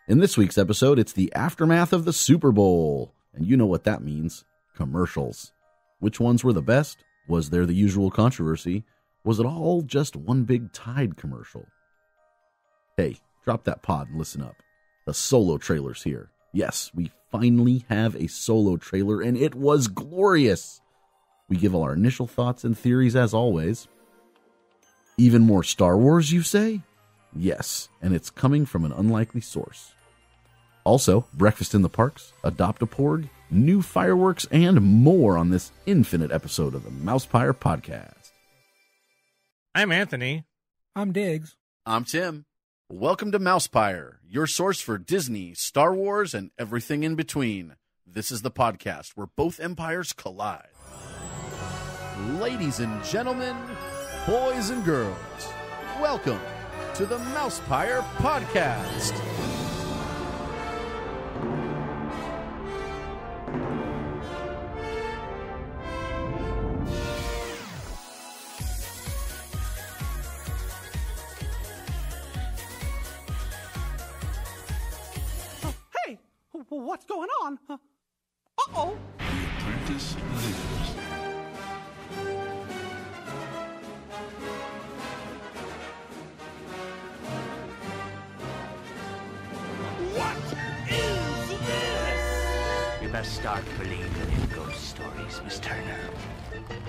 In this week's episode, it's the aftermath of the Super Bowl. And you know what that means. Commercials. Which ones were the best? Was there the usual controversy? Was it all just one big Tide commercial? Hey, drop that pod and listen up. The Solo trailer's here. Yes, we finally have a Solo trailer, and it was glorious. We give all our initial thoughts and theories as always. Even more Star Wars, you say? Yes, and it's coming from an unlikely source. Also, breakfast in the parks, adopt a Porg, new fireworks, and more on this infinite episode of the MousePIRE Podcast. I'm Anthony. I'm Diggs. I'm Tim. Welcome to MousePIRE, your source for Disney, Star Wars, and everything in between. This is the podcast where both empires collide. Ladies and gentlemen, boys and girls, welcome to the MousePIRE Podcast. Hey, what's going on? Uh-oh. The apprentice lives. What is this? You best start believing in ghost stories, Miss Turner.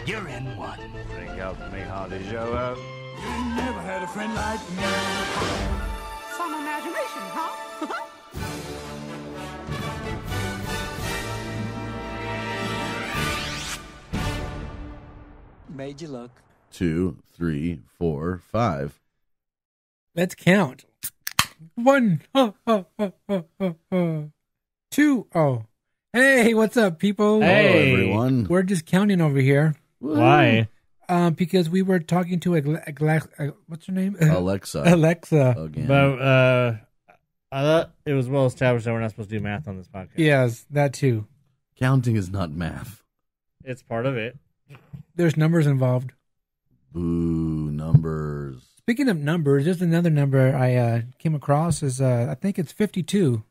You're in one. Think out me how to show up. You never had a friend like me. Some imagination, huh? Made you look. 2, 3, 4, 5. Let's count. 1, 2, Hey, what's up, people? Hey. Hello, everyone. We're just counting over here. Why? Because we were talking to what's her name? Alexa. Alexa. Again. But I thought it was well established that we're not supposed to do math on this podcast. Yes, that too. Counting is not math. It's part of it. There's numbers involved. Boo, numbers. Speaking of numbers, there's another number I came across. Is I think it's 52.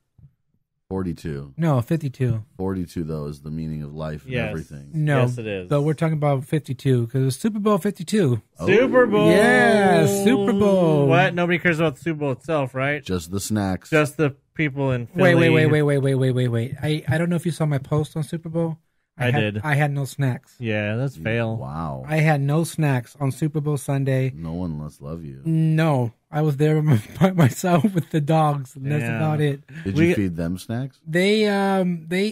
42. No, 52. 42, though, is the meaning of life and Yes. everything. No, Yes, it is. but we're talking about 52 because it's Super Bowl 52. Super Bowl. Yeah, Super Bowl. What? Nobody cares about the Super Bowl itself, right? Just the snacks. Just the people in Philly. Wait. I don't know if you saw my post on Super Bowl. I did. I had no snacks. Yeah, that's fail. Wow. I had no snacks on Super Bowl Sunday. No one must love you. No, I was there by myself with the dogs. And that's Yeah. about it. Did you feed them snacks? They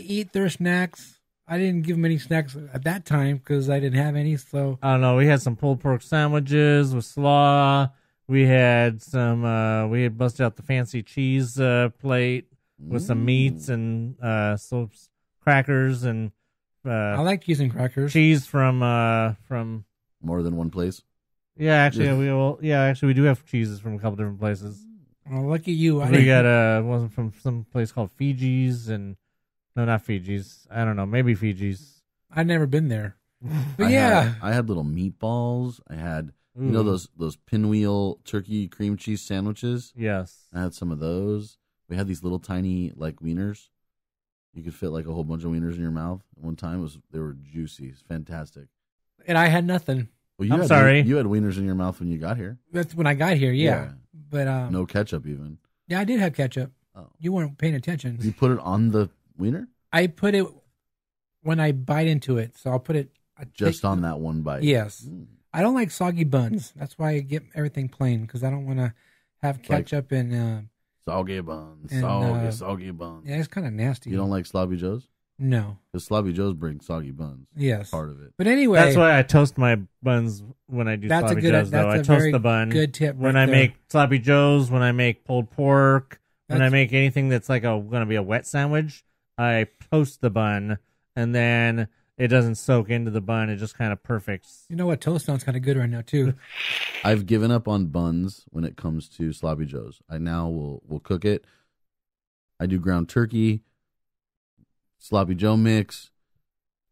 eat their snacks. I didn't give them any snacks at that time because I didn't have any. So I don't know. We had some pulled pork sandwiches with slaw. We had some. We had busted out the fancy cheese plate with some meats and crackers and I like cheese and crackers. cheese from. More than one place? Yeah, actually, we do have cheeses from a couple different places. Oh, look at you! We got one from some place called Fiji's, and no, not Fiji's. I don't know, maybe Fiji's. I've never been there, but yeah. I had little meatballs. I had, Ooh. you know, those pinwheel turkey cream cheese sandwiches? Yes. I had some of those. We had these little tiny, like, wieners. You could fit, like, a whole bunch of wieners in your mouth. One time, they were juicy. It's fantastic. And I had nothing. Well, I'm sorry. You had wieners in your mouth when you got here. That's when I got here. Yeah, but No ketchup, even. yeah, I did have ketchup. Oh. You weren't paying attention. You put it on the wiener? I put it when I bite into it, so I'll put it Just on that one bite? Yes. Mm. I don't like soggy buns. That's why I get everything plain because I don't want to have ketchup and Soggy buns. And, Soggy buns. yeah, it's kind of nasty. You don't like Sloppy Joes? No. Because Sloppy Joes bring soggy buns. Yes. Part of it. But anyway, That's why I toast my buns when I do That's a sloppy good- joes. Though that's I a toast very the bun. good tip when right I there. make sloppy joes, when I make pulled pork, when I That's- make anything that's like going to be a wet sandwich, I toast the bun, and then it doesn't soak into the bun. It just kind of perfects. you know what? Toast sounds kind of good right now too. I've given up on buns when it comes to Sloppy Joes. I now will cook it. I do ground turkey, Sloppy Joe mix,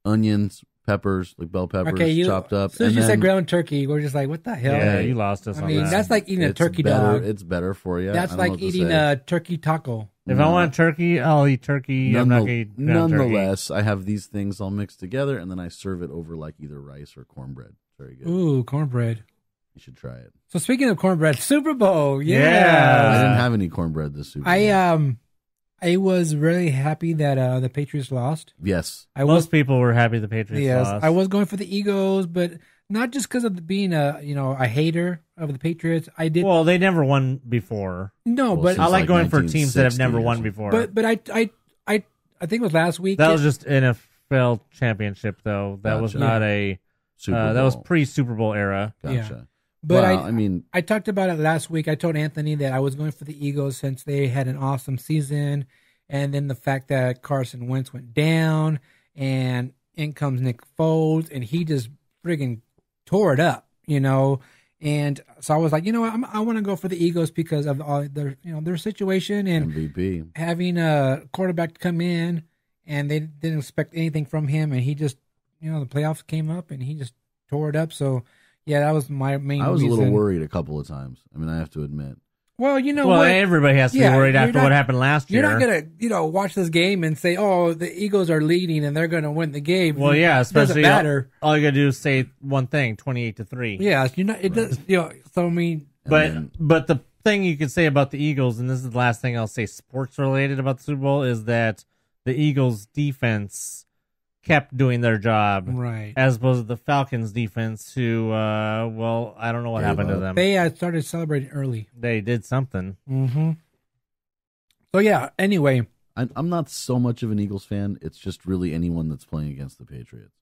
onions, peppers, like bell peppers, Okay, chopped up. As soon as and you then said ground turkey, we're just like, what the hell? Yeah, you lost us I on mean, that. that's like eating a it's turkey better, dog. It's better for you. That's I don't know like what to eating say. a turkey taco. If I want turkey, I'll eat turkey. I'm not going to eat ground turkey. Nonetheless, I have these things all mixed together, and then I serve it over like either rice or cornbread. Very good. Ooh, cornbread. You should try it. So speaking of cornbread, Super Bowl. I Yeah. didn't have any cornbread this Super Bowl. I was really happy that the Patriots lost. Yes. Most people were happy the Patriots lost. I was going for the Eagles, but not just because of being a hater of the Patriots. I did. Well, they never won before. No, Well, but since I like like going for teams that have 1960 never or won something. before. but I think it was last week. That was just NFL championship, though. That was Gotcha. not a. Super Bowl. That was pre-Super Bowl era. Gotcha. Yeah. But Well, I mean, I talked about it last week. I told Anthony that I was going for the Eagles since they had an awesome season. And then the fact that Carson Wentz went down and in comes Nick Foles and he just friggin' tore it up, And so I was like, I want to go for the Eagles because of all their situation and MVP. having a quarterback come in and they didn't expect anything from him. And he just, the playoffs came up and he just tore it up. So, yeah, that was my main I was reason. a little worried a couple of times. I mean, I have to admit. Well, Well, what? everybody has to be Yeah, worried you're after not- what happened last year. You're not gonna, watch this game and say, "Oh, the Eagles are leading and they're gonna win the game." Well, yeah, especially it doesn't matter. all you gotta do is say one thing: 28-3. Yeah, you're not. It does. So I mean, But the thing you could say about the Eagles, and this is the last thing I'll say sports related about the Super Bowl, is that the Eagles defense kept doing their job, right? as opposed to the Falcons defense, who, I don't know what happened to them. They started celebrating early. They did something. Mm-hmm. So yeah. Anyway, I'm not so much of an Eagles fan. It's just really anyone that's playing against the Patriots.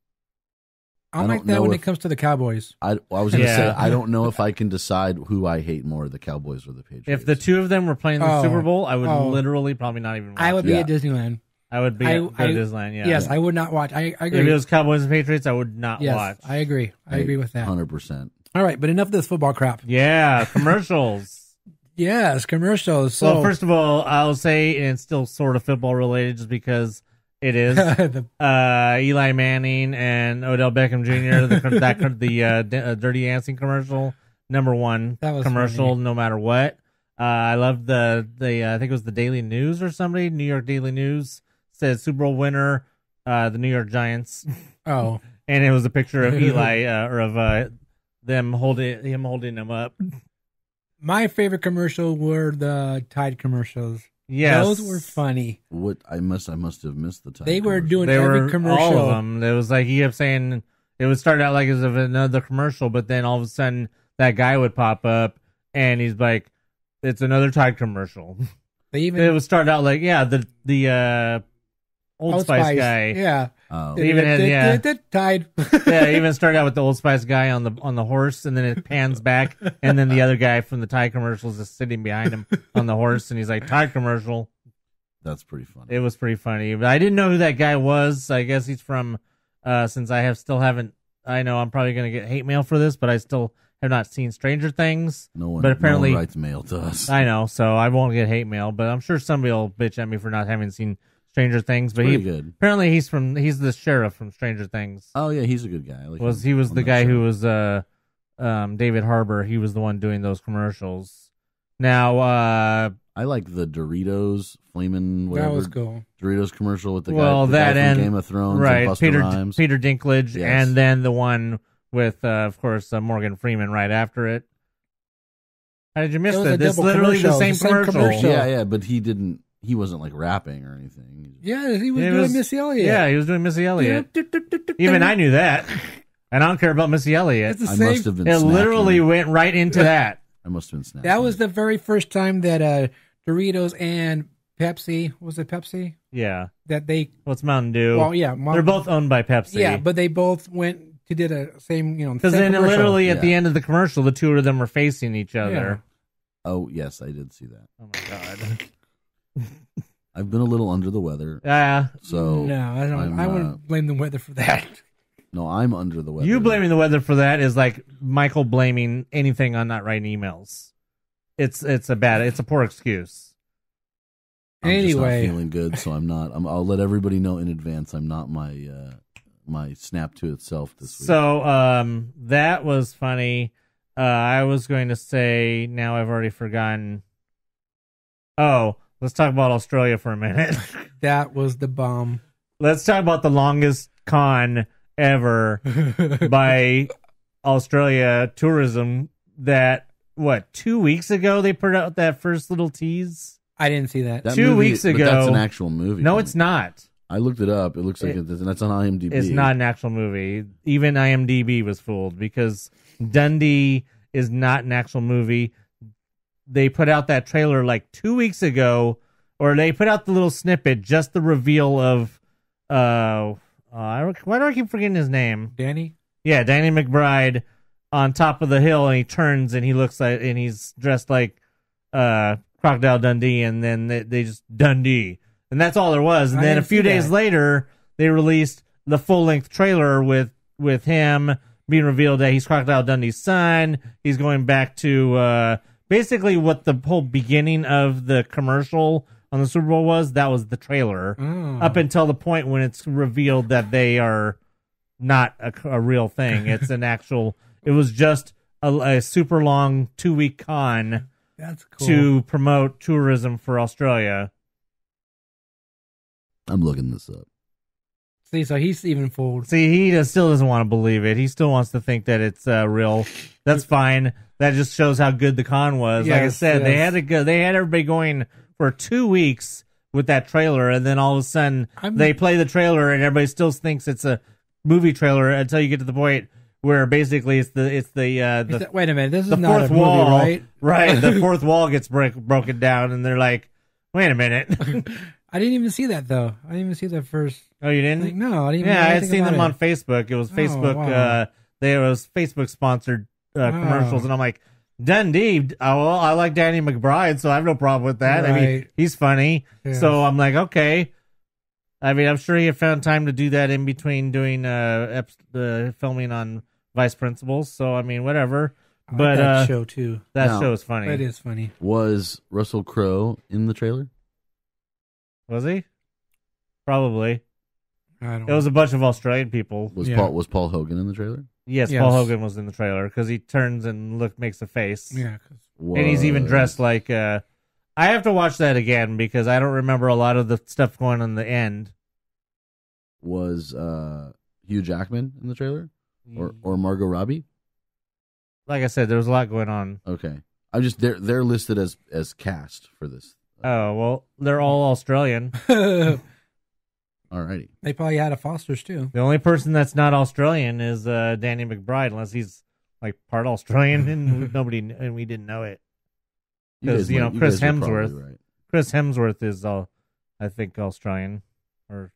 I'm I like don't that know when if- it comes to the Cowboys. I was going to Yeah. say, I don't know if I can decide who I hate more, the Cowboys or the Patriots. If the two of them were playing the Oh. Super Bowl, I would Oh. literally probably not even watch I would it. be Yeah. at Disneyland. I would be I- at Disneyland, yeah. Yes, I would not watch. I agree. If it was Cowboys and Patriots, I would not yes, watch. I agree. I agree with that. 100%. All right, but enough of this football crap. Yeah, commercials. Yes, commercials. So Well, first of all, I'll say, and it's still sort of football related just because it is. Eli Manning and Odell Beckham Jr., the Dirty Dancing commercial, number one That was commercial, funny. no matter what. I love the I think it was the Daily News or somebody, New York Daily News, said Super Bowl winner, the New York Giants. oh, And it was a picture of Eli, or of him holding him up. my favorite commercial were the Tide commercials. Yes. Those were funny. What I must have missed the time. They were doing They every were commercial. all of them. It was like he kept saying it would start out like as of another commercial, but then all of a sudden that guy would pop up and he's like, "It's another Tide commercial." They even It would start out like, yeah, the Old Spice guy. Yeah. Oh. They even had- Tide. Yeah, it even started out with the Old Spice guy on the horse, and then it pans back, and then the other guy from the Tide commercials is sitting behind him on the horse, and he's like, "Tide commercial." That's pretty funny. It was pretty funny, but I didn't know who that guy was. I guess he's from. Since I still haven't. I know I'm probably gonna get hate mail for this, but I still have not seen Stranger Things. No one, but apparently no one writes mail to us. I know, so I won't get hate mail, but I'm sure somebody will bitch at me for not having seen Stranger Things. But Pretty good. apparently he's the sheriff from Stranger Things. Oh yeah, he's a good guy. I like him He was on the that guy show. who was David Harbour. He was the one doing those commercials. Now, I like the Doritos flaming whatever That was cool. Doritos commercial with the well, guy, that from and Game of Thrones, right, and Busta Peter Rhymes. Dinklage, Yes. and then the one with, of course, Morgan Freeman right after it. How did you miss It was that? a This is double literally the commercial. same The same commercial. commercial. Yeah, but he wasn't like rapping or anything. Yeah, he was It doing was- Missy Elliott. Yeah, he was doing Missy Elliott. Even I knew that. And I don't care about Missy Elliott. It's the I same. must have been. It snacking. literally went right into that. I must have been snacking. That was the very first time that Doritos and Pepsi, was it Pepsi? Yeah. That they, What's Mountain Dew? well, yeah. They're both owned by Pepsi. Yeah, but they both went to did a same, Because same then commercial. literally at the Yeah. end of the commercial, the two of them were facing each other. Oh yes, I did see that. Oh my god. I've been a little under the weather, Yeah. so No, I don't. I'm, I wouldn't blame the weather for that. No, I'm under the weather. You blaming the weather for that is like Michael blaming anything on not writing emails. It's a poor excuse. I'm just not Anyway. feeling good, so I'm not. I'll let everybody know in advance. I'm not my snap to itself this week. So that was funny. I was going to say, now I've already forgotten. Oh, Let's talk about Australia for a minute. That was the bomb. Let's talk about the longest con ever by Australia Tourism. That, 2 weeks ago they put out that first little tease? I didn't see that. That 2 movie- weeks but ago. that's an actual movie. No, it's not. I looked it up. It looks like that's on IMDb. It's not an actual movie. Even IMDb was fooled because Dundee is not an actual movie. They put out that trailer like 2 weeks ago, or they put out the little snippet, just the reveal of why do I keep forgetting his name? Danny? Yeah, Danny McBride on top of the hill, and he turns and he looks like, and he's dressed like Crocodile Dundee, and then they just Dundee. And that's all there was. And I then a didn't few see days that. later, they released the full-length trailer with him being revealed that he's Crocodile Dundee's son. He's going back to basically what the whole beginning of the commercial on the Super Bowl was. That was the trailer. Oh. Up until the point when it's revealed that they are not a real thing. It's an actual... It was just a super long 2-week con That's cool. to promote tourism for Australia. I'm looking this up. See, so he's even fooled. See, still doesn't want to believe it. He still wants to think that it's real. That's fine. That just shows how good the con was. Like I Yes, said, yes. they had everybody going for 2 weeks with that trailer, and then all of a sudden they play the trailer, and everybody still thinks it's a movie trailer until you get to the point where basically it's the Wait a minute, this is the not fourth a movie, wall, right? Right, the fourth wall gets broken down, and they're like, "Wait a minute." I didn't even see that though. I didn't even see the first. Oh, you didn't? Thing. No, I didn't. Yeah, Even I know had anything seen about them it. on Facebook. It was Facebook. wow. There was Facebook sponsored commercials, and I'm like, Dundee. Oh, well, I like Danny McBride, so I have no problem with that. I mean, Right. he's funny. Yes. So I'm like, okay. I mean, I'm sure he had found time to do that in between doing filming on Vice Principals. So I mean, whatever. I like But that show too. that Now- show is funny. That is funny. Was Russell Crowe in the trailer? Was he? Probably. I don't. It was a bunch of Australian people. Was Yeah. Paul Hogan in the trailer? Yes, Yes. Paul Hogan was in the trailer because he turns and makes a face. Yeah. 'Cause And he's even Was- dressed like I have to watch that again because I don't remember a lot of the stuff going on in the end. Was Hugh Jackman in the trailer, or Margot Robbie? Like I said, there was a lot going on. Okay, I'm just they're listed as cast for this. Oh well, they're all Australian. Alrighty, they probably had a Foster's too. The only person that's not Australian is Danny McBride, unless he's like part Australian and we didn't know it. Because guys Chris guys were probably Hemsworth. right. Chris Hemsworth is I think Australian or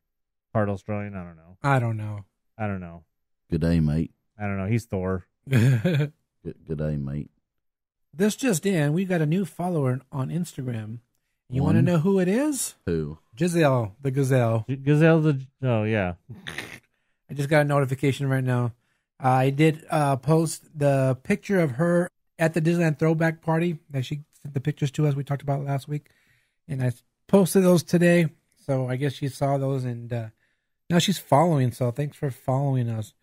part Australian. I don't know. I don't know. Good day, mate. I don't know. He's Thor. Good day, mate. This just in, we got a new follower on Instagram. You want to One? know who it is? Who? Giselle, the gazelle. Gazelle oh yeah. I just got a notification right now. I did post the picture of her at the Disneyland throwback party that she sent the pictures to us. We talked about last week, and I posted those today. So I guess she saw those, and now she's following. So thanks for following us.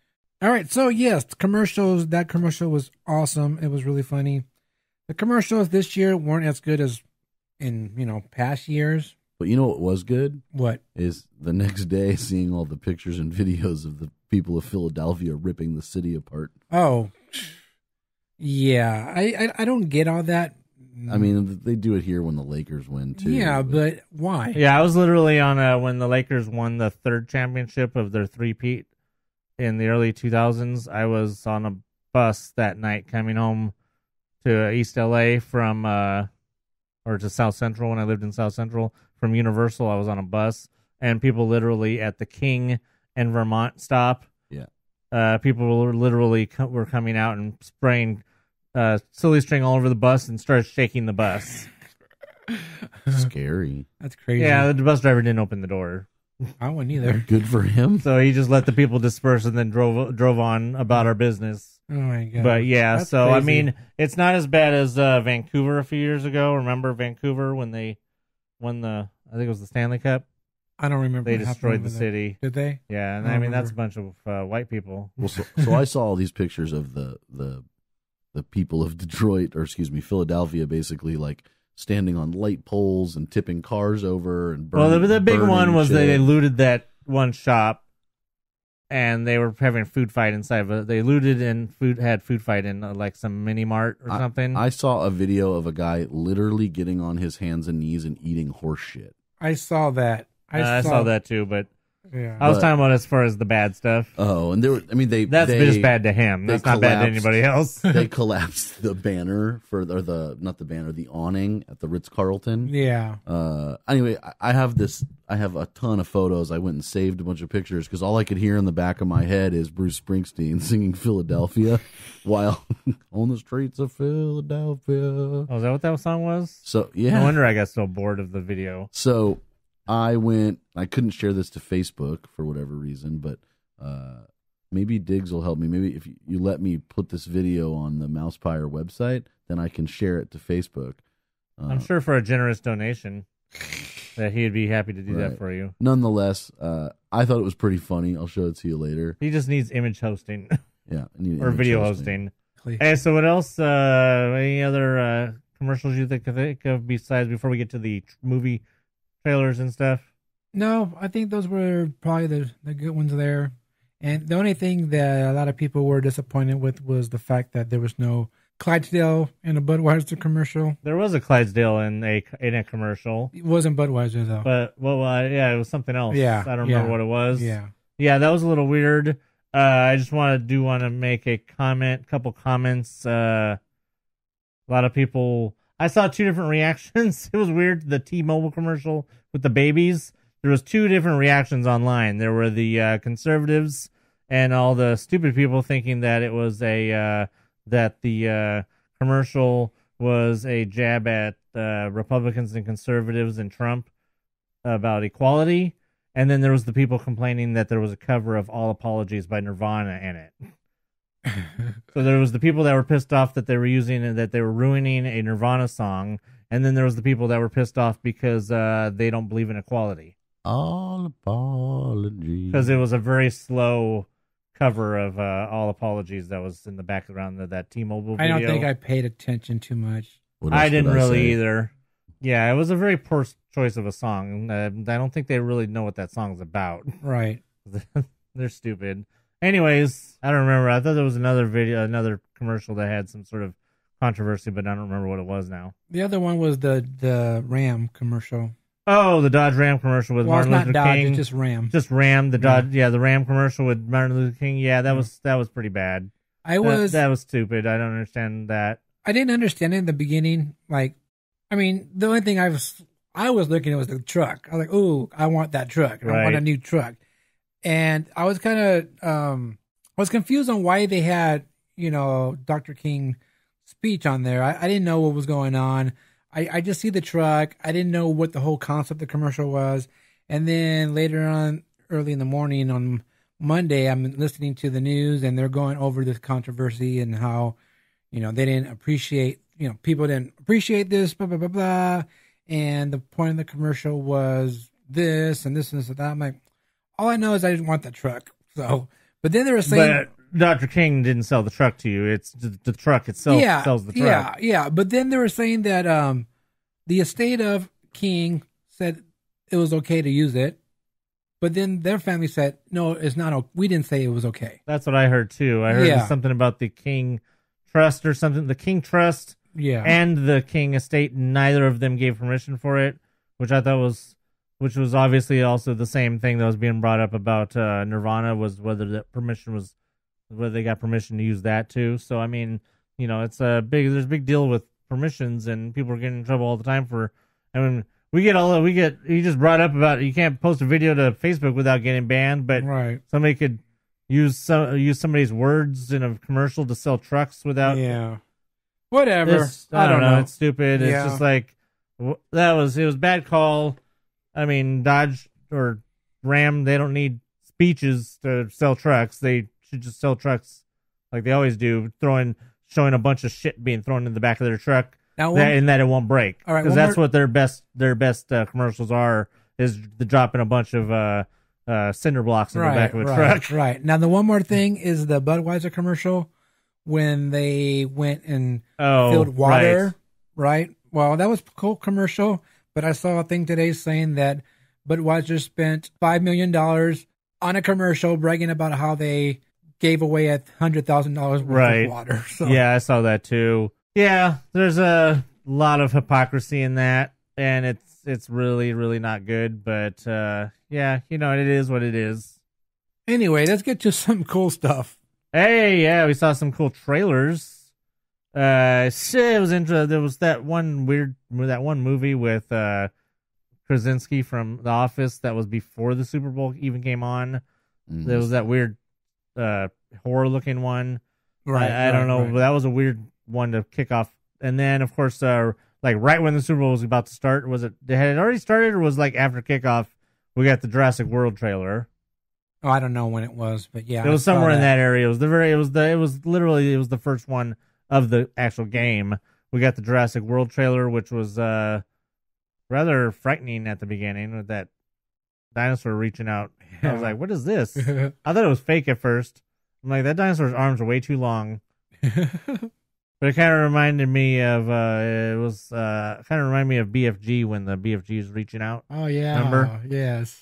All right. So yes, commercials. That commercial was awesome. It was really funny. The commercials this year weren't as good as in past years. But you know what was good What? is the next day seeing all the pictures and videos of the people of Philadelphia ripping the city apart. Oh, yeah. I don't get all that. I mean, they do it here when the Lakers win too. Yeah, but why? Yeah, I was literally on when the Lakers won the third championship of their three-peat in the early 2000s. I was on a bus that night coming home to East LA from or to South Central when I lived in South Central from Universal. I was on a bus, and people literally at the King and Vermont stop. Yeah. People were literally were coming out and spraying silly string all over the bus and started shaking the bus. Scary. That's crazy. Yeah, the bus driver didn't open the door. I wouldn't either. Good for him. So he just let the people disperse and then drove on about our business. Oh my god. But yeah, That's so I crazy. mean, it's not as bad as Vancouver a few years ago. Remember Vancouver when they won I think it was the Stanley Cup? I don't remember. They what happened destroyed over the there. city. Did they? Yeah, and I I mean that's a remember. bunch of white people. Well, so I saw all these pictures of the people of Detroit, or excuse me, Philadelphia, basically like standing on light poles and tipping cars over and burning. Well, the big one was shit. they looted that one shop, and they were having a food fight inside. But they looted and had food fight in like some mini mart or something. I saw a video of a guy literally getting on his hands and knees and eating horse shit. I saw that. I saw that too, but Yeah. I was talking about as far as the bad stuff. Oh, and that's just bad to him. That's not bad to anybody else. They collapsed the banner the awning at the Ritz-Carlton. Yeah. Anyway, I have a ton of photos. I went and saved a bunch of pictures because all I could hear in the back of my head is Bruce Springsteen singing Philadelphia while on the streets of Philadelphia. Oh, is that what that song was? So, yeah. No wonder I got so bored of the video. So I couldn't share this to Facebook for whatever reason, but maybe Diggs will help me. Maybe if you let me put this video on the MousePIRE website, then I can share it to Facebook. I'm sure for a generous donation that he'd be happy to do that for you. Nonetheless, I thought it was pretty funny. I'll show it to you later. He just needs image hosting. Yeah. Or video hosting. Hey, so what else? Any other commercials you think of besides before we get to the movie trailers and stuff? No, I think those were probably the good ones there. And the only thing that a lot of people were disappointed with was the fact that there was no Clydesdale in a Budweiser commercial. There was a Clydesdale in a commercial. It wasn't Budweiser though. But yeah, it was something else. Yeah, I don't remember what it was. Yeah, that was a little weird. I just want to make a couple comments. A lot of people. I saw two different reactions. It was weird. The T-Mobile commercial with the babies. There was two different reactions online. There were the conservatives and all the stupid people thinking that it was that the commercial was a jab at Republicans and conservatives and Trump about equality. And then there was the people complaining that there was a cover of All Apologies by Nirvana in it. So there was the people that were pissed off that they were using and that they were ruining a Nirvana song. And then there was the people that were pissed off because they don't believe in equality. All Apologies. Because it was a very slow cover of All Apologies that was in the background of that T-Mobile video. I don't think I paid attention too much. I didn't really either. Yeah, it was a very poor choice of a song. I don't think they really know what that song's about. Right. They're stupid. Anyways, I don't remember. I thought there was another commercial that had some sort of controversy, but I don't remember what it was now. The other one was the Ram commercial. Oh, the Dodge Ram commercial with Martin Luther Dodge, King. It's just Ram. Just Ram. The Dodge. Yeah, the Ram commercial with Martin Luther King. Yeah, that was pretty bad. That was stupid. I don't understand that. I didn't understand it in the beginning. Like, I mean, the only thing I was looking at was the truck. I was like, "Ooh, I want that truck. I want a new truck." And I was kind of confused on why they had Dr. King speech on there. I didn't know what was going on. I just see the truck. I didn't know what the whole concept of the commercial was. And then later on, early in the morning on Monday, I'm listening to the news and they're going over this controversy and how, they didn't appreciate, people didn't appreciate this, blah, blah, blah, blah. And the point of the commercial was this and this and this and that. I'm like, all I know is I didn't want that truck. So, but then they were saying, but Dr. King didn't sell the truck to you. It's the truck itself sells the truck. Yeah. But then they were saying that the estate of King said it was okay to use it. But then their family said, no, it's not. We didn't say it was okay. That's what I heard too. I heard something about the King Trust or something. The King Trust and the King estate, neither of them gave permission for it, which I thought which was obviously also the same thing that was being brought up about Nirvana, was whether they got permission to use that too. So I mean, there's a big deal with permissions, and people are getting in trouble all the time for. I mean, you just brought up about you can't post a video to Facebook without getting banned, but somebody could use somebody's words in a commercial to sell trucks without. Yeah, whatever. I don't know. It's stupid. It's just like it was bad call. I mean, Dodge or Ram, they don't need speeches to sell trucks. They should just sell trucks like they always do, showing a bunch of shit being thrown in the back of their truck, and that it won't break. All right, because that's what their best commercials are, is the dropping a bunch of cinder blocks in the back of a truck. Right. Now, the one more thing is the Budweiser commercial when they went and filled water, right? Well, that was a cool commercial, but I saw a thing today saying that Budweiser spent $5 million on a commercial bragging about how they gave away $100,000 worth of water. So. Yeah, I saw that too. Yeah, there's a lot of hypocrisy in that, and it's really, really not good. But yeah, it is what it is. Anyway, let's get to some cool stuff. Hey, yeah, we saw some cool trailers. It was interesting. There was that one movie with Krasinski from The Office that was before the Super Bowl even came on. There was that weird horror-looking one. Right. I don't know, but that was a weird one to kick off. And then, of course, like right when the Super Bowl was about to start, had it already started, or was like after kickoff? We got the Jurassic World trailer. Oh, I don't know when it was, but yeah, it was somewhere in that area. It was the first one of the actual game. We got the Jurassic World trailer, which was rather frightening at the beginning with that dinosaur reaching out. I was like, "What is this?" I thought it was fake at first. I'm like, that dinosaur's arms are way too long. But it kind of reminded me of BFG when the BFG is reaching out. Oh yeah, remember? Yes.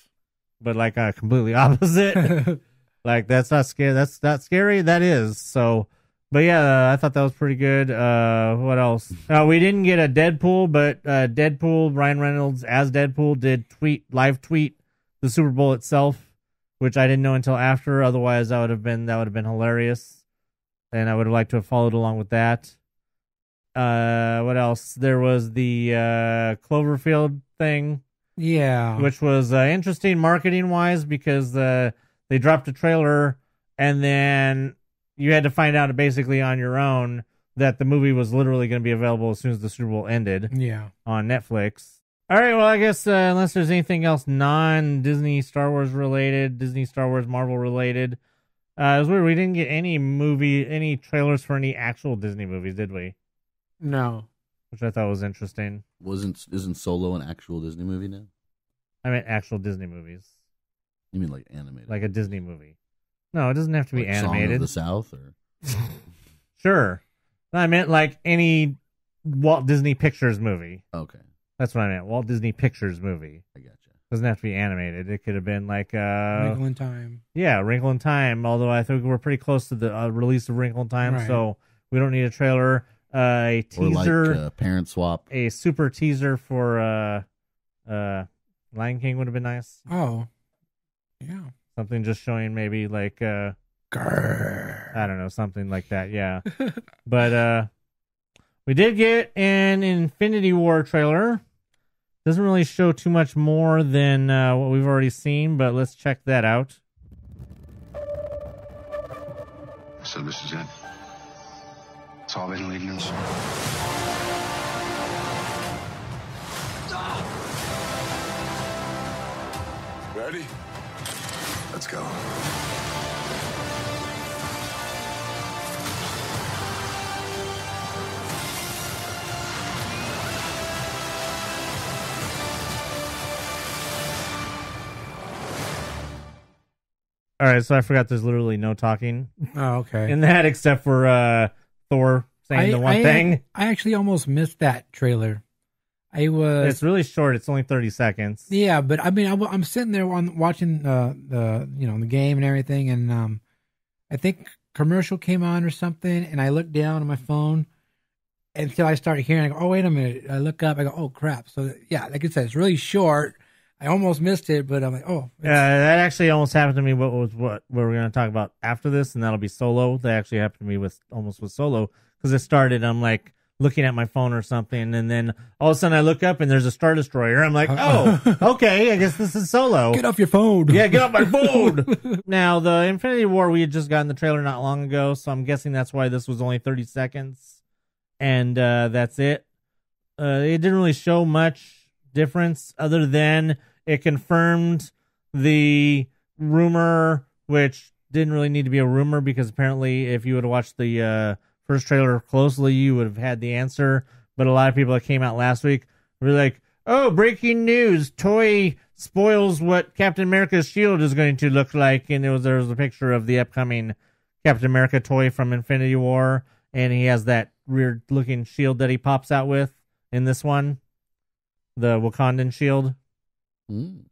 But like completely opposite. Like that's not scary. That's not scary. That is. So, but yeah, I thought that was pretty good. What else? We didn't get a Deadpool, but Deadpool, Ryan Reynolds as Deadpool did live tweet the Super Bowl itself, which I didn't know until after. Otherwise, that would have been hilarious, and I would have liked to have followed along with that. What else? There was the Cloverfield thing. Yeah. Which was interesting marketing-wise because they dropped a trailer and then you had to find out basically on your own that the movie was literally going to be available as soon as the Super Bowl ended. Yeah. On Netflix. All right, well, I guess unless there's anything else non-Disney Star Wars related, Disney Star Wars Marvel related, it was weird. We didn't get any trailers for any actual Disney movies, did we? No. Which I thought was interesting. Isn't Solo an actual Disney movie now? I meant actual Disney movies. You mean like animated? Like a Disney movie. No, it doesn't have to be animated. Song of the South? Or Sure. I meant like any Walt Disney Pictures movie. Okay. That's what I meant. Walt Disney Pictures movie. I gotcha. Doesn't have to be animated. It could have been like Wrinkle in Time. Yeah, Wrinkle in Time. Although I think we're pretty close to the release of Wrinkle in Time, so we don't need a trailer. A teaser, or like Parent Swap. A super teaser for Lion King would have been nice. Oh, yeah. Something just showing maybe like I don't know, something like that. Yeah, but we did get an Infinity War trailer. Doesn't really show too much more than what we've already seen, but let's check that out. So this is it. It's all been leading us. Ready? Let's go. All right, so I forgot there's literally no talking Oh, okay. in that except for Thor saying the one thing. I actually almost missed that trailer. It's really short. It's only 30 seconds. Yeah, but I mean, I'm sitting there watching the game and everything, and I think commercial came on or something, and I looked down on my phone until I started hearing. I go, oh wait a minute! I look up. I go, oh crap! So yeah, like I said, it's really short. I almost missed it, but I'm like, oh. That actually almost happened to me. What we're going to talk about after this, and that'll be Solo. That actually happened to me with Solo because it started. I'm like looking at my phone or something, and then all of a sudden I look up and there's a Star Destroyer. I'm like, oh, okay, I guess this is Solo. Get off your phone. Yeah, get off my phone. Now the Infinity War, we had just gotten the trailer not long ago, so I'm guessing that's why this was only 30 seconds, and that's it. It didn't really show much difference other than it confirmed the rumor, which didn't really need to be a rumor because apparently if you would have watched the first trailer closely, you would have had the answer. But a lot of people that came out last week were like, oh, breaking news, toy spoils what Captain America's shield is going to look like. And there was a picture of the upcoming Captain America toy from Infinity War, and he has that weird looking shield that he pops out with. in this one, the Wakandan shield. Mm.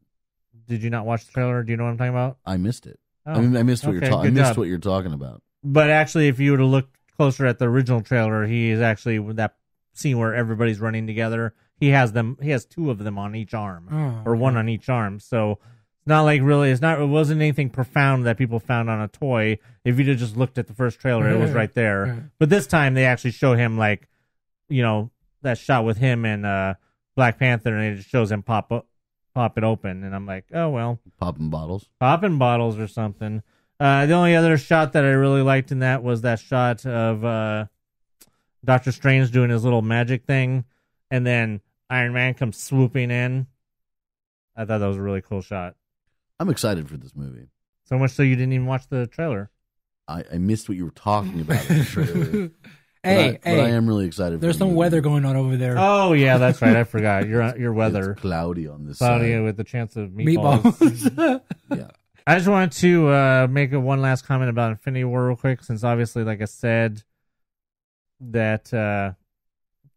Did you not watch the trailer? Do you know what I'm talking about? I missed it. Oh, I missed what okay, you're talking. I good missed job. what you're talking about. But actually, if you were to look closer at the original trailer, he is actually with that scene where everybody's running together. He has them. He has 2 of them on each arm, or 1 on each arm. So it's not like really. It wasn't anything profound that people found on a toy. If you'd have just looked at the first trailer, it was right there. Right. But this time they actually show him like, that shot with him and Black Panther, and it just shows him pop it open, and I'm like, oh well, Popping bottles. popping bottles or something. The only other shot that I really liked in that was that shot of Doctor Strange doing his little magic thing, and then Iron Man comes swooping in. I thought that was a really cool shot. I'm excited for this movie. So much so you didn't even watch the trailer. I missed what you were talking about in the trailer. Hey, but I am really excited. There's for the some movie. weather going on over there. Oh yeah, that's right. I forgot. Your weather. It's cloudy on this Cloudy side. with the chance of meatballs. Meatballs. Yeah. I just wanted to make one last comment about Infinity War real quick, since obviously, like I said, that there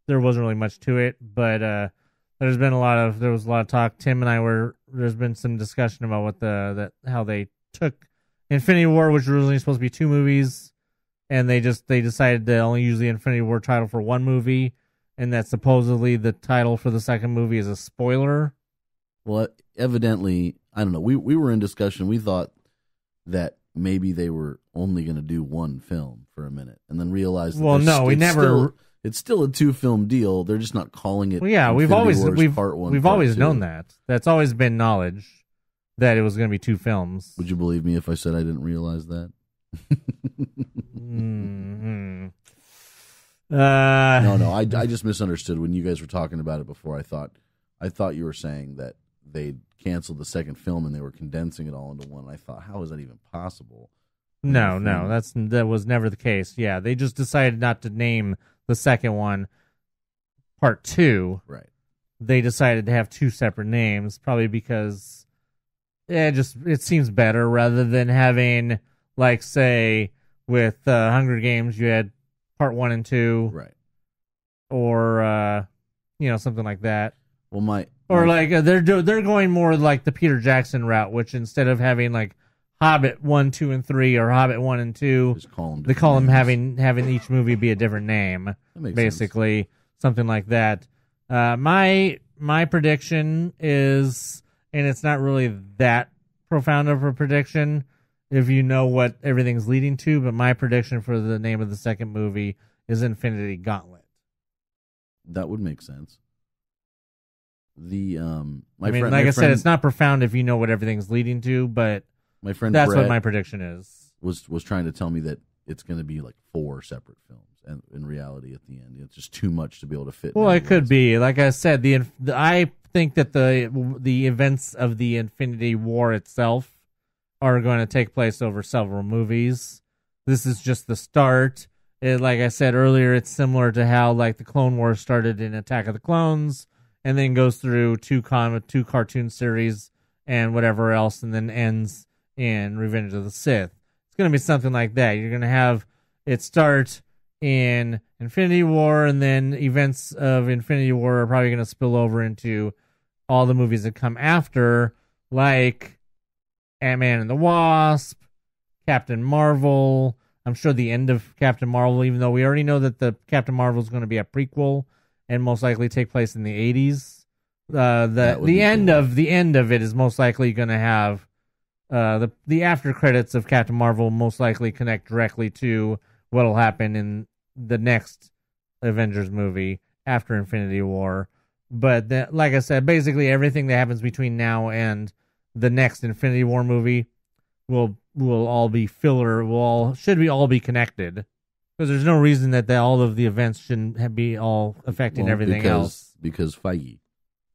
wasn't really much to it, but there was a lot of talk. Tim and I there's been some discussion about how they took Infinity War, which was originally supposed to be 2 movies, and they decided to only use the Infinity War title for 1 movie, and that supposedly the title for the second movie is a spoiler. Well, evidently, I don't know. We were in discussion. We thought that maybe they were only going to do 1 film for a minute, and then realized. That it's still a 2-film deal. They're just not calling it. Well, yeah, we've Infinity always Wars Part 1, Part always 2. known that. That's always been knowledge that it was going to be 2 films. Would you believe me if I said I didn't realize that? Mm-hmm. No. I just misunderstood when you guys were talking about it before. I thought you were saying that they canceled the second film and they were condensing it all into one. I thought, how is that even possible? No, that was never the case. Yeah, they just decided not to name the second one Part 2. Right. They decided to have 2 separate names, probably because it seems better rather than having, like, say, with Hunger Games, you had Part 1 and 2, Right. Or something like that. Well, they're going more like the Peter Jackson route, which instead of having like Hobbit 1, 2, and 3, or Hobbit 1 and 2, they call them having each movie be a different name, basically sense. Something like that. My prediction is, and it's not really that profound of a prediction if you know what everything's leading to, but my prediction for the name of the second movie is Infinity Gauntlet. That would make sense. I said, it's not profound if you know what everything's leading to, but my friend that's Brett what my prediction is. Was trying to tell me that it's going to be like 4 separate films, and in reality, at the end, it's just too much to be able to fit. Well, it could be. Like I said, I think that the events of the Infinity War itself are going to take place over several movies. This is just the start. Like I said earlier, it's similar to how like the Clone Wars started in Attack of the Clones, and then goes through 2 cartoon series and whatever else, and then ends in Revenge of the Sith. It's going to be something like that. You're going to have it start in Infinity War, and then events of Infinity War are probably going to spill over into all the movies that come after, like Ant-Man and the Wasp, Captain Marvel. I'm sure the end of Captain Marvel, even though we already know that the Captain Marvel is going to be a prequel and most likely take place in the 80s. The end of it is most likely going to have the after credits of Captain Marvel most likely connect directly to what'll happen in the next Avengers movie after Infinity War. But like I said, basically everything that happens between now and the next Infinity War movie will all be filler. Should all be connected. Because there's no reason that all of the events shouldn't be all affecting everything else. Because Feige.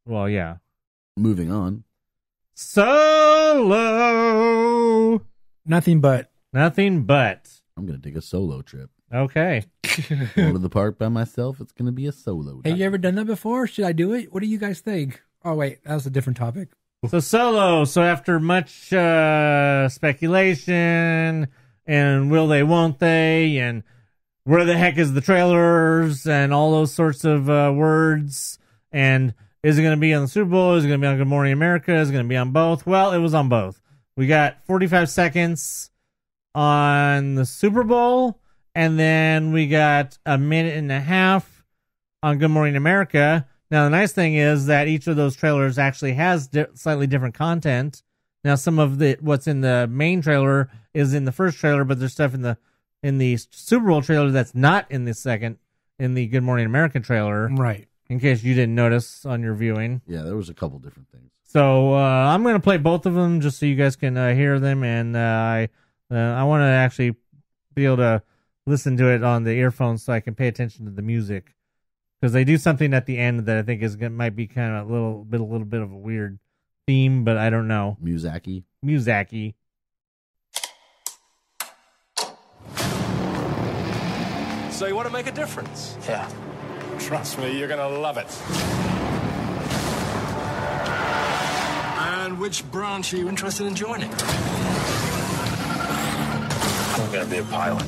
Well, yeah. Moving on. Solo! Nothing but. I'm going to take a solo trip. Okay. Go to the park by myself. It's going to be a solo trip. Have you ever done that before? Should I do it? What do you guys think? Oh, wait. That was a different topic. So Solo. So after much speculation and will they, won't they, and where the heck is the trailers and all those sorts of words. And is it going to be on the Super Bowl? Is it going to be on Good Morning America? Is it going to be on both? Well, it was on both. We got 45 seconds on the Super Bowl, and then we got a minute and a half on Good Morning America. Now, the nice thing is that each of those trailers actually has slightly different content. Now, some of what's in the main trailer is in the first trailer, but there's stuff in the Super Bowl trailer that's not in the Good Morning America trailer. Right. In case you didn't notice on your viewing. Yeah, there was a couple different things. So I'm going to play both of them just so you guys can hear them, and I want to actually be able to listen to it on the earphones so I can pay attention to the music, because they do something at the end that I think might be kind of a little bit of a weird theme, but I don't know. Muzaki. So you want to make a difference? Yeah. Trust me, you're gonna love it. And which branch are you interested in joining? I'm gonna be a pilot.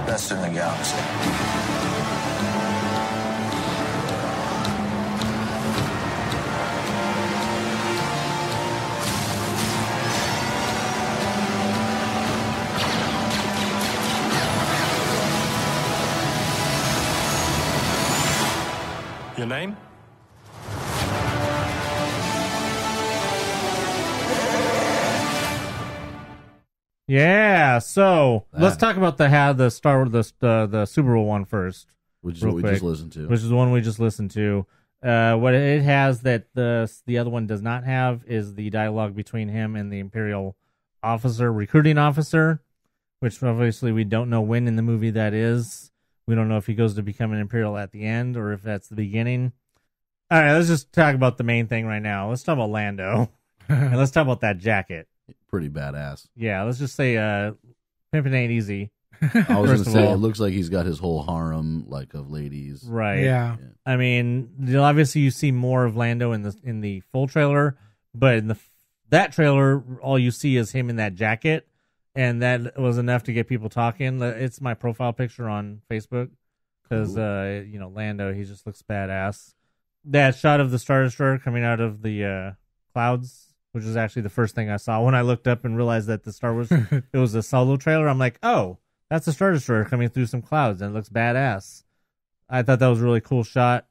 Best in the galaxy. Your name? Yeah, so let's talk about the Super Bowl one first. Which is what we just listened to. Which is the one we just listened to. What it has that the other one does not have is the dialogue between him and the Imperial recruiting officer, which obviously we don't know when in the movie that is. We don't know if he goes to become an Imperial at the end or if that's the beginning. All right, let's just talk about the main thing right now. Let's talk about Lando. And let's talk about that jacket. Pretty badass. Yeah, let's just say pimping ain't easy. I was going to say, it looks like he's got his whole harem of ladies. Right. Yeah. I mean, obviously you see more of Lando in the full trailer, but in that trailer, all you see is him in that jacket. And that was enough to get people talking. It's my profile picture on Facebook because, Lando, he just looks badass. That shot of the Star Destroyer coming out of the clouds, which is actually the first thing I saw when I looked up and realized that the Star Wars, it was a Solo trailer. I'm like, oh, that's a Star Destroyer coming through some clouds, and it looks badass. I thought that was a really cool shot.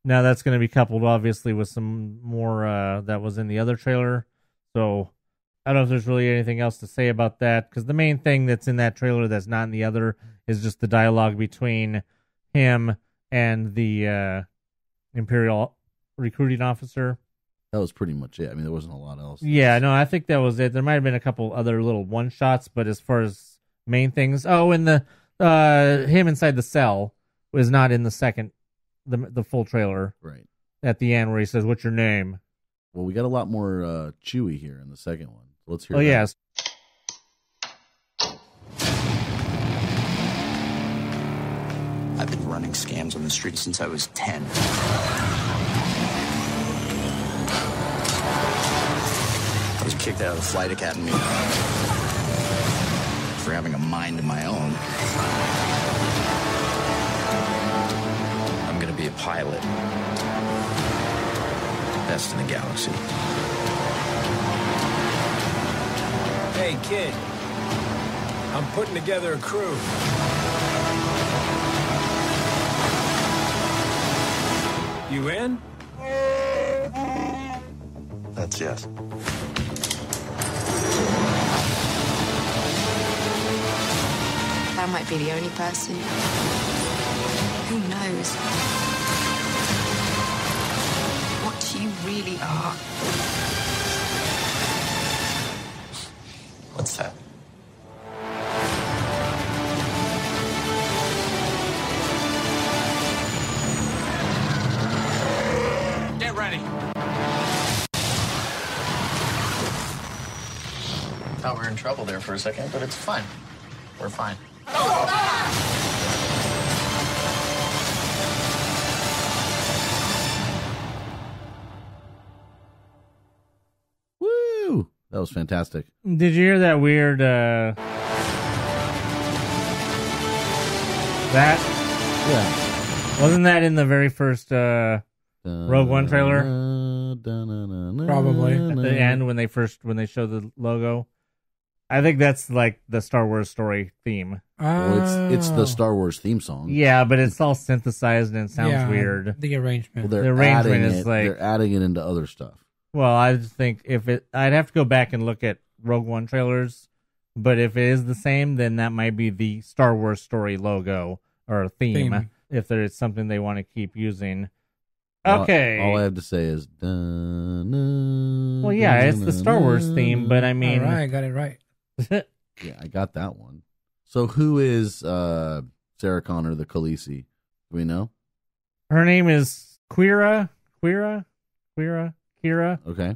Now that's going to be coupled, obviously, with some more that was in the other trailer. So I don't know if there's really anything else to say about that, because the main thing that's in that trailer that's not in the other is just the dialogue between him and the Imperial recruiting officer. That was pretty much it. I mean, there wasn't a lot else. Yeah, no, I think that was it. There might have been a couple other little one-shots, but as far as main things... Oh, and the him inside the cell was not in the second, the full trailer. Right. At the end where he says, "What's your name?" Well, we got a lot more Chewie here in the second one. Let's hear that. Yes. I've been running scams on the street since I was 10. I was kicked out of the flight academy for having a mind of my own. I'm gonna be a pilot. Best in the galaxy. Hey, kid. I'm putting together a crew. You in? That's yes. That might be the only person. Who knows what you really are. What's that? Get ready. Thought we were in trouble there for a second, but it's fine. We're fine. Woo! That was fantastic. Did you hear that weird That Yeah. wasn't that in the very first Rogue One trailer? Probably. At the end when they show the logo. I think that's like the Star Wars story theme. Well, it's the Star Wars theme song. Yeah, but it's all synthesized and it sounds weird. The arrangement. Well, The arrangement is they're adding it into other stuff. Well, I just think I'd have to go back and look at Rogue One trailers, but if it is the same, then that might be the Star Wars story logo or theme. If there is something they want to keep using. Okay. All I have to say is, well, yeah, it's the Star Wars theme, but I mean, all right, I got it right. Yeah, I got that one. So who is Sarah Connor, the Khaleesi? Do we know? Her name is Kira. Okay.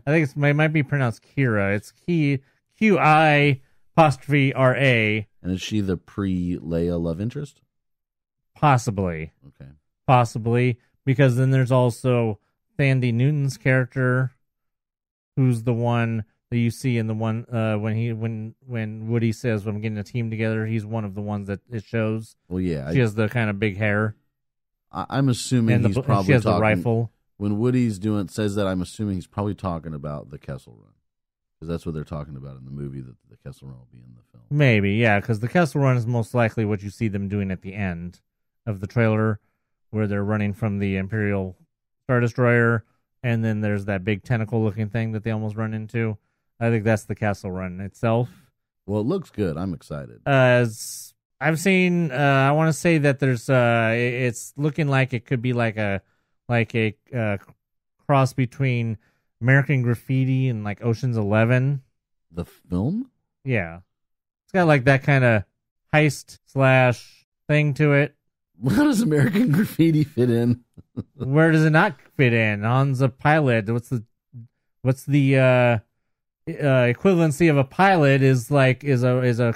I think it might be pronounced Kira. It's QI''RA. And is she the pre-Leia love interest? Possibly. Okay. Possibly. Because then there's also Thandie Newton's character, who's the one that you see in the one when Woody says, "I'm getting a team together." He's one of the ones that it shows. Well, yeah. She has the kind of big hair. I'm assuming he's probably she has talking, the rifle. When Woody's says that, I'm assuming he's probably talking about the Kessel Run, because that's what they're talking about in the movie. That the Kessel Run will be in the film. Maybe, yeah, because the Kessel Run is most likely what you see them doing at the end of the trailer, where they're running from the Imperial Star Destroyer, and then there's that big tentacle-looking thing that they almost run into. I think that's the Castle Run itself. Well, it looks good. I'm excited. As I've seen, I want to say that there's, it's looking like it could be like a cross between American Graffiti and like Ocean's 11. The film? Yeah, it's got like that kind of heist / thing to it. How does American Graffiti fit in? Where does it not fit in? Han's a pilot. What's the equivalency of a pilot is a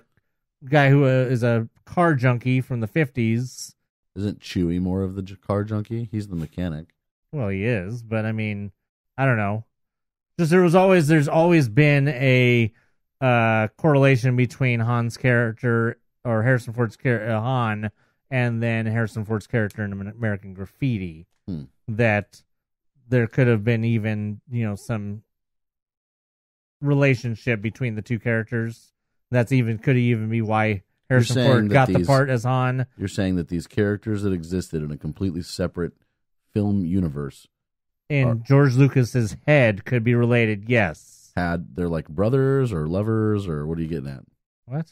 guy who is a car junkie from the 50s. Isn't Chewie more of the car junkie? He's the mechanic. Well, he is, but I mean, I don't know. Just there's always been a correlation between Han's character or Harrison Ford's character Han, and then Harrison Ford's character in American Graffiti. That there could have been even, some relationship between the two characters. Could even be why Harrison Ford got the part as Han. You're saying that these characters that existed in a completely separate film universe in George Lucas's head could be related, yes. They're like brothers or lovers, or what are you getting at? What?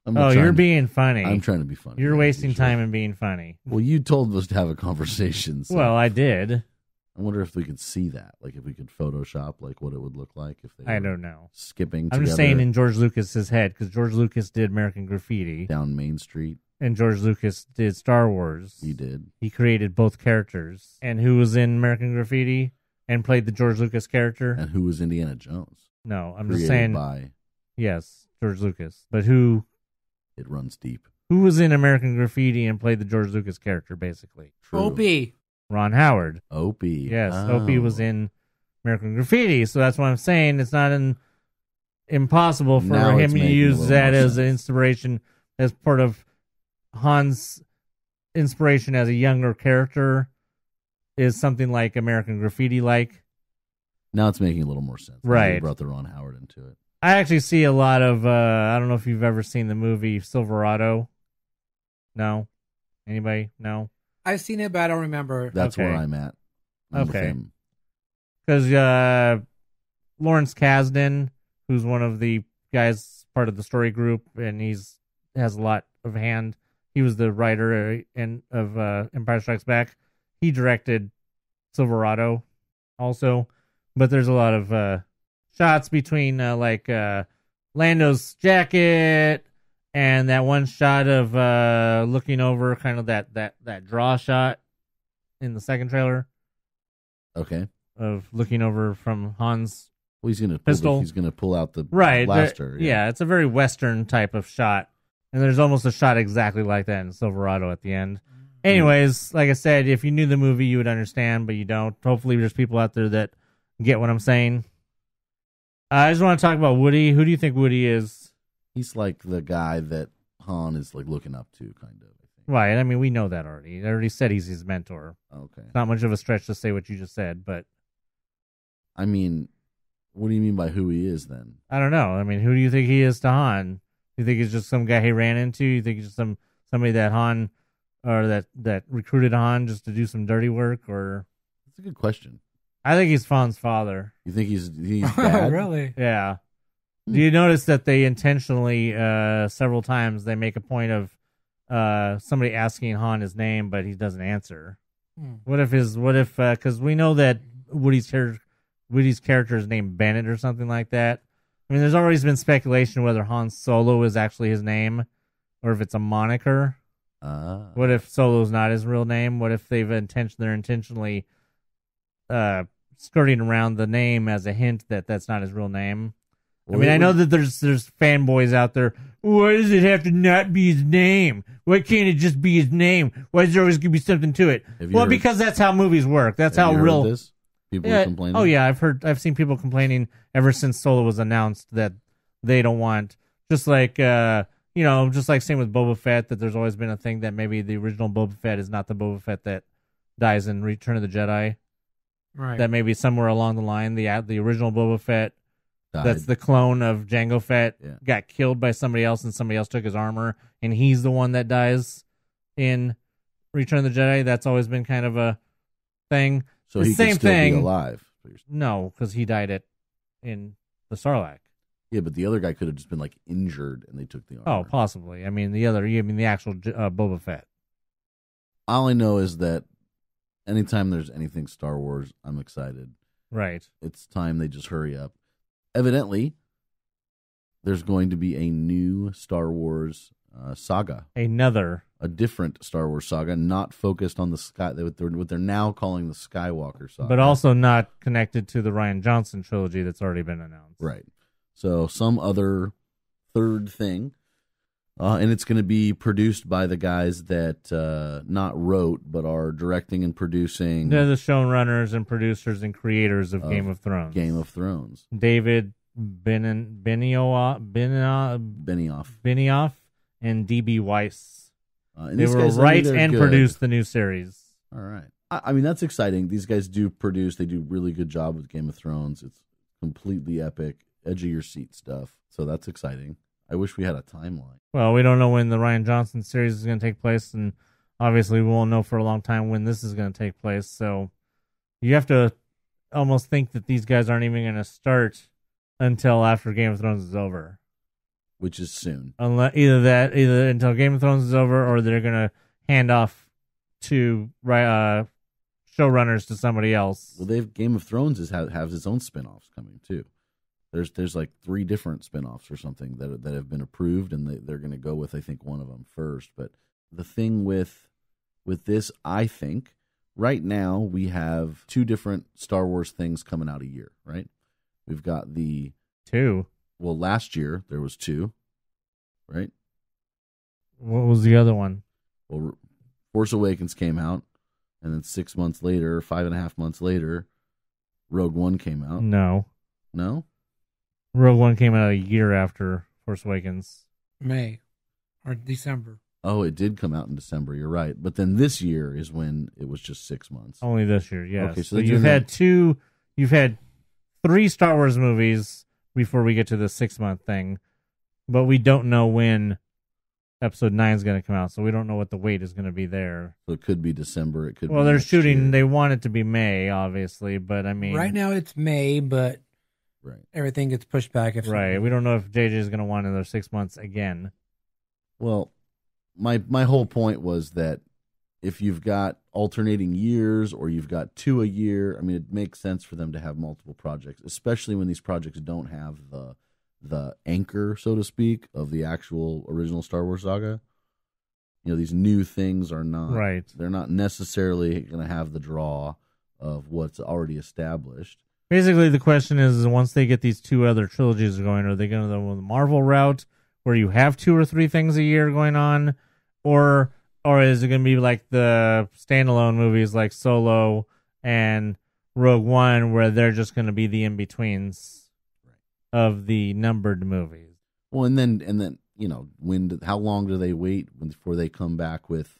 You're being funny. I'm trying to be funny. You're wasting time and being funny. Well, you told us to have a conversation. So well, I did. I wonder if we could see that, like if we could Photoshop, like what it would look like if they. I don't know. Skipping. I'm just saying in George Lucas's head, because George Lucas did American Graffiti down Main Street, and George Lucas did Star Wars. He did. He created both characters, and who was in American Graffiti and played the George Lucas character, and who was Indiana Jones. No, I'm just saying. Yes, George Lucas, but who? It runs deep. Who was in American Graffiti and played the George Lucas character, basically? True. Opie. Ron Howard. Opie. Yes, Opie was in American Graffiti, so that's what I'm saying. It's not impossible for him to use that as an inspiration, as part of Han's inspiration as a younger character, is something like American Graffiti-like. Now it's making a little more sense. Right. They brought the Ron Howard into it. I actually see a lot of, I don't know if you've ever seen the movie Silverado. No? Anybody? No? I've seen it, but I don't remember. That's where I'm at. Okay. Because Lawrence Kasdan, who's one of the guys part of the story group, and has a lot of hand. He was the writer of Empire Strikes Back. He directed Silverado also. But there's a lot of shots between Lando's jacket and that one shot of looking over, kind of that draw shot in the second trailer. Okay. Of looking over from Han's pistol. He's gonna pull out the blaster. Yeah, it's a very Western type of shot, and there's almost a shot exactly like that in Silverado at the end. Anyways, like I said, if you knew the movie, you would understand, but you don't. Hopefully, there's people out there that get what I'm saying. I just want to talk about Woody. Who do you think Woody is? He's like the guy that Han is like looking up to, kind of. I think. Right. I mean, we know that already. They already said he's his mentor. Okay. Not much of a stretch to say what you just said, but I mean, what do you mean by who he is then? I don't know. I mean, who do you think he is to Han? You think he's just some guy he ran into? You think he's just somebody that Han or that recruited Han just to do some dirty work? Or That's a good question. I think he's Han's father. You think he's bad? Really? Yeah. Do you notice that they intentionally several times they make a point of somebody asking Han his name, but he doesn't answer? What if because we know that Woody's character is named Bennett or something like that. I mean, there's always been speculation whether Han Solo is actually his name or if it's a moniker. What if Solo's not his real name? What if they're intentionally skirting around the name as a hint that that's not his real name? I mean, I know that there's fanboys out there. Why does it have to not be his name? Why can't it just be his name? Why is there always going to be something to it? Well, because that's how movies work. That's how real. This? People are complaining. Oh yeah, I've seen people complaining ever since Solo was announced that they don't want, just like same with Boba Fett, that there's always been a thing that maybe the original Boba Fett is not the Boba Fett that dies in Return of the Jedi. Right. That maybe somewhere along the line the original Boba Fett Died. that's the clone of Jango Fett got killed by somebody else and somebody else took his armor and he's the one that dies in Return of the Jedi. That's always been kind of a thing. So the he same could still thing. be alive. No, because he died in the Sarlacc. Yeah, but the other guy could have just been like injured and they took the armor. Oh, possibly. I mean, the actual Boba Fett. All I know is that anytime there's anything Star Wars, I'm excited. Right. It's time they just hurry up. Evidently, there's going to be a new Star Wars saga. A different Star Wars saga, not focused on the sky, what they're now calling the Skywalker saga. But also not connected to the Rian Johnson trilogy that's already been announced. Right. So some other third thing. And it's going to be produced by the guys that not wrote, but are directing and producing. They're the showrunners and producers and creators of Game of Thrones. Game of Thrones. David Benioff and D.B. Weiss. They will write and produce the new series. All right. I mean, that's exciting. These guys do produce. They do a really good job with Game of Thrones. It's completely epic, edge of your seat stuff. So that's exciting. I wish we had a timeline. Well, we don't know when the Rian Johnson series is going to take place, and obviously we won't know for a long time when this is going to take place. So you have to almost think that these guys aren't even going to start until after Game of Thrones is over. Which is soon. Either until Game of Thrones is over, or they're going to hand off to showrunners to somebody else. Well, Game of Thrones has its own spinoffs coming too. There's like 3 different spinoffs or something that have been approved, and they're going to go with, I think, one of them first. But the thing with this, I think, right now we have 2 different Star Wars things coming out a year, right? We've got the 2. Well, last year there was 2, right? What was the other one? Well, Force Awakens came out, and then 6 months later, 5.5 months later, Rogue One came out. No. Rogue One came out a year after Force Awakens. May or December. Oh, it did come out in December. You're right. But then this year is when it was just 6 months. Only this year, yes. Okay, so you've had 3 Star Wars movies before we get to the 6-month thing, but we don't know when Episode 9 is going to come out, so we don't know what the wait is going to be there. So it could be December. It could. Well, be they're next shooting. year. They want it to be May, obviously, but I mean, right now it's May, but everything gets pushed back. Right, we don't know if JJ is going to want another 6 months again. Well, my whole point was that if you've got alternating years or you've got 2 a year, I mean, it makes sense for them to have multiple projects, especially when these projects don't have the anchor, so to speak, of the actual original Star Wars saga. You know, these new things are not right. They're not necessarily going to have the draw of what's already established. Basically, the question is once they get these 2 other trilogies going, are they going to go the Marvel route where you have 2 or 3 things a year going on, or is it going to be like the standalone movies like Solo and Rogue One, where they're just going to be the in-betweens of the numbered movies? Well, and then how long do they wait before they come back with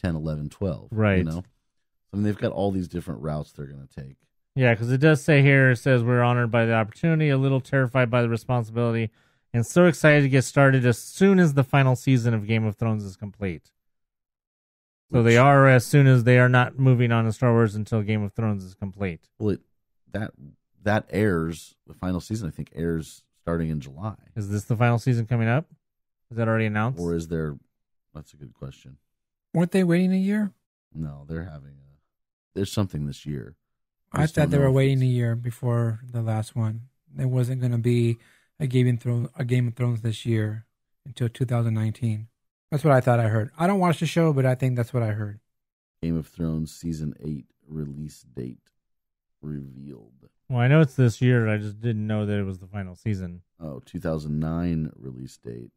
10, 11, 12? Right. They've got all these different routes they're going to take. Yeah, because it does say here, it says we're honored by the opportunity, a little terrified by the responsibility, and so excited to get started as soon as the final season of Game of Thrones is complete. So they are as soon as they are not moving on to Star Wars until Game of Thrones is complete. Well, that airs, the final season, I think, airs starting in July. Is this the final season coming up? Is that already announced? Or is there... That's a good question. Weren't they waiting a year? No, there's something this year. I thought they were waiting a year before the last one. There wasn't going to be a Game of Thrones this year until 2019. That's what I thought I heard. I don't watch the show, but I think that's what I heard. Game of Thrones Season 8 release date revealed. Well, I know it's this year. I just didn't know that it was the final season. Oh, 2009 release date.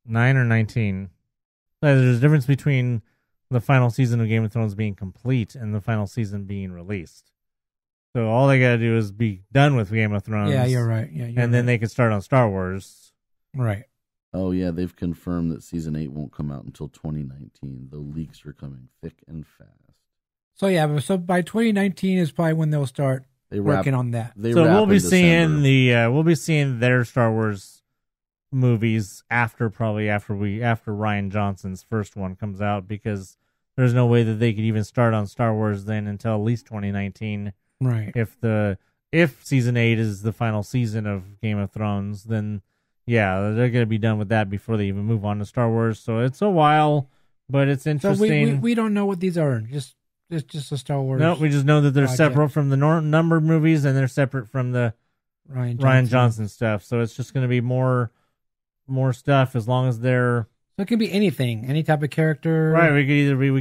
9 or 19. There's a difference between the final season of Game of Thrones being complete and the final season being released. So all they got to do is be done with Game of Thrones. Yeah, you're right. And then they can start on Star Wars. Right. Oh, yeah, they've confirmed that Season 8 won't come out until 2019, though leaks are coming thick and fast. So, yeah, so by 2019 is probably when they'll start working on that. So we'll be seeing their Star Wars movies after Rian Johnson's first one comes out, because there's no way that they could even start on Star Wars then until at least 2019. Right. If Season 8 is the final season of Game of Thrones, then yeah, they're going to be done with that before they even move on to Star Wars. So it's a while, but it's interesting. So we don't know what these are. Just a Star Wars. No, we just know that they're separate from the numbered movies, and they're separate from the Rian Johnson stuff. So it's just going to be more stuff, as long as they're... So it can be anything, any type of character. Right, we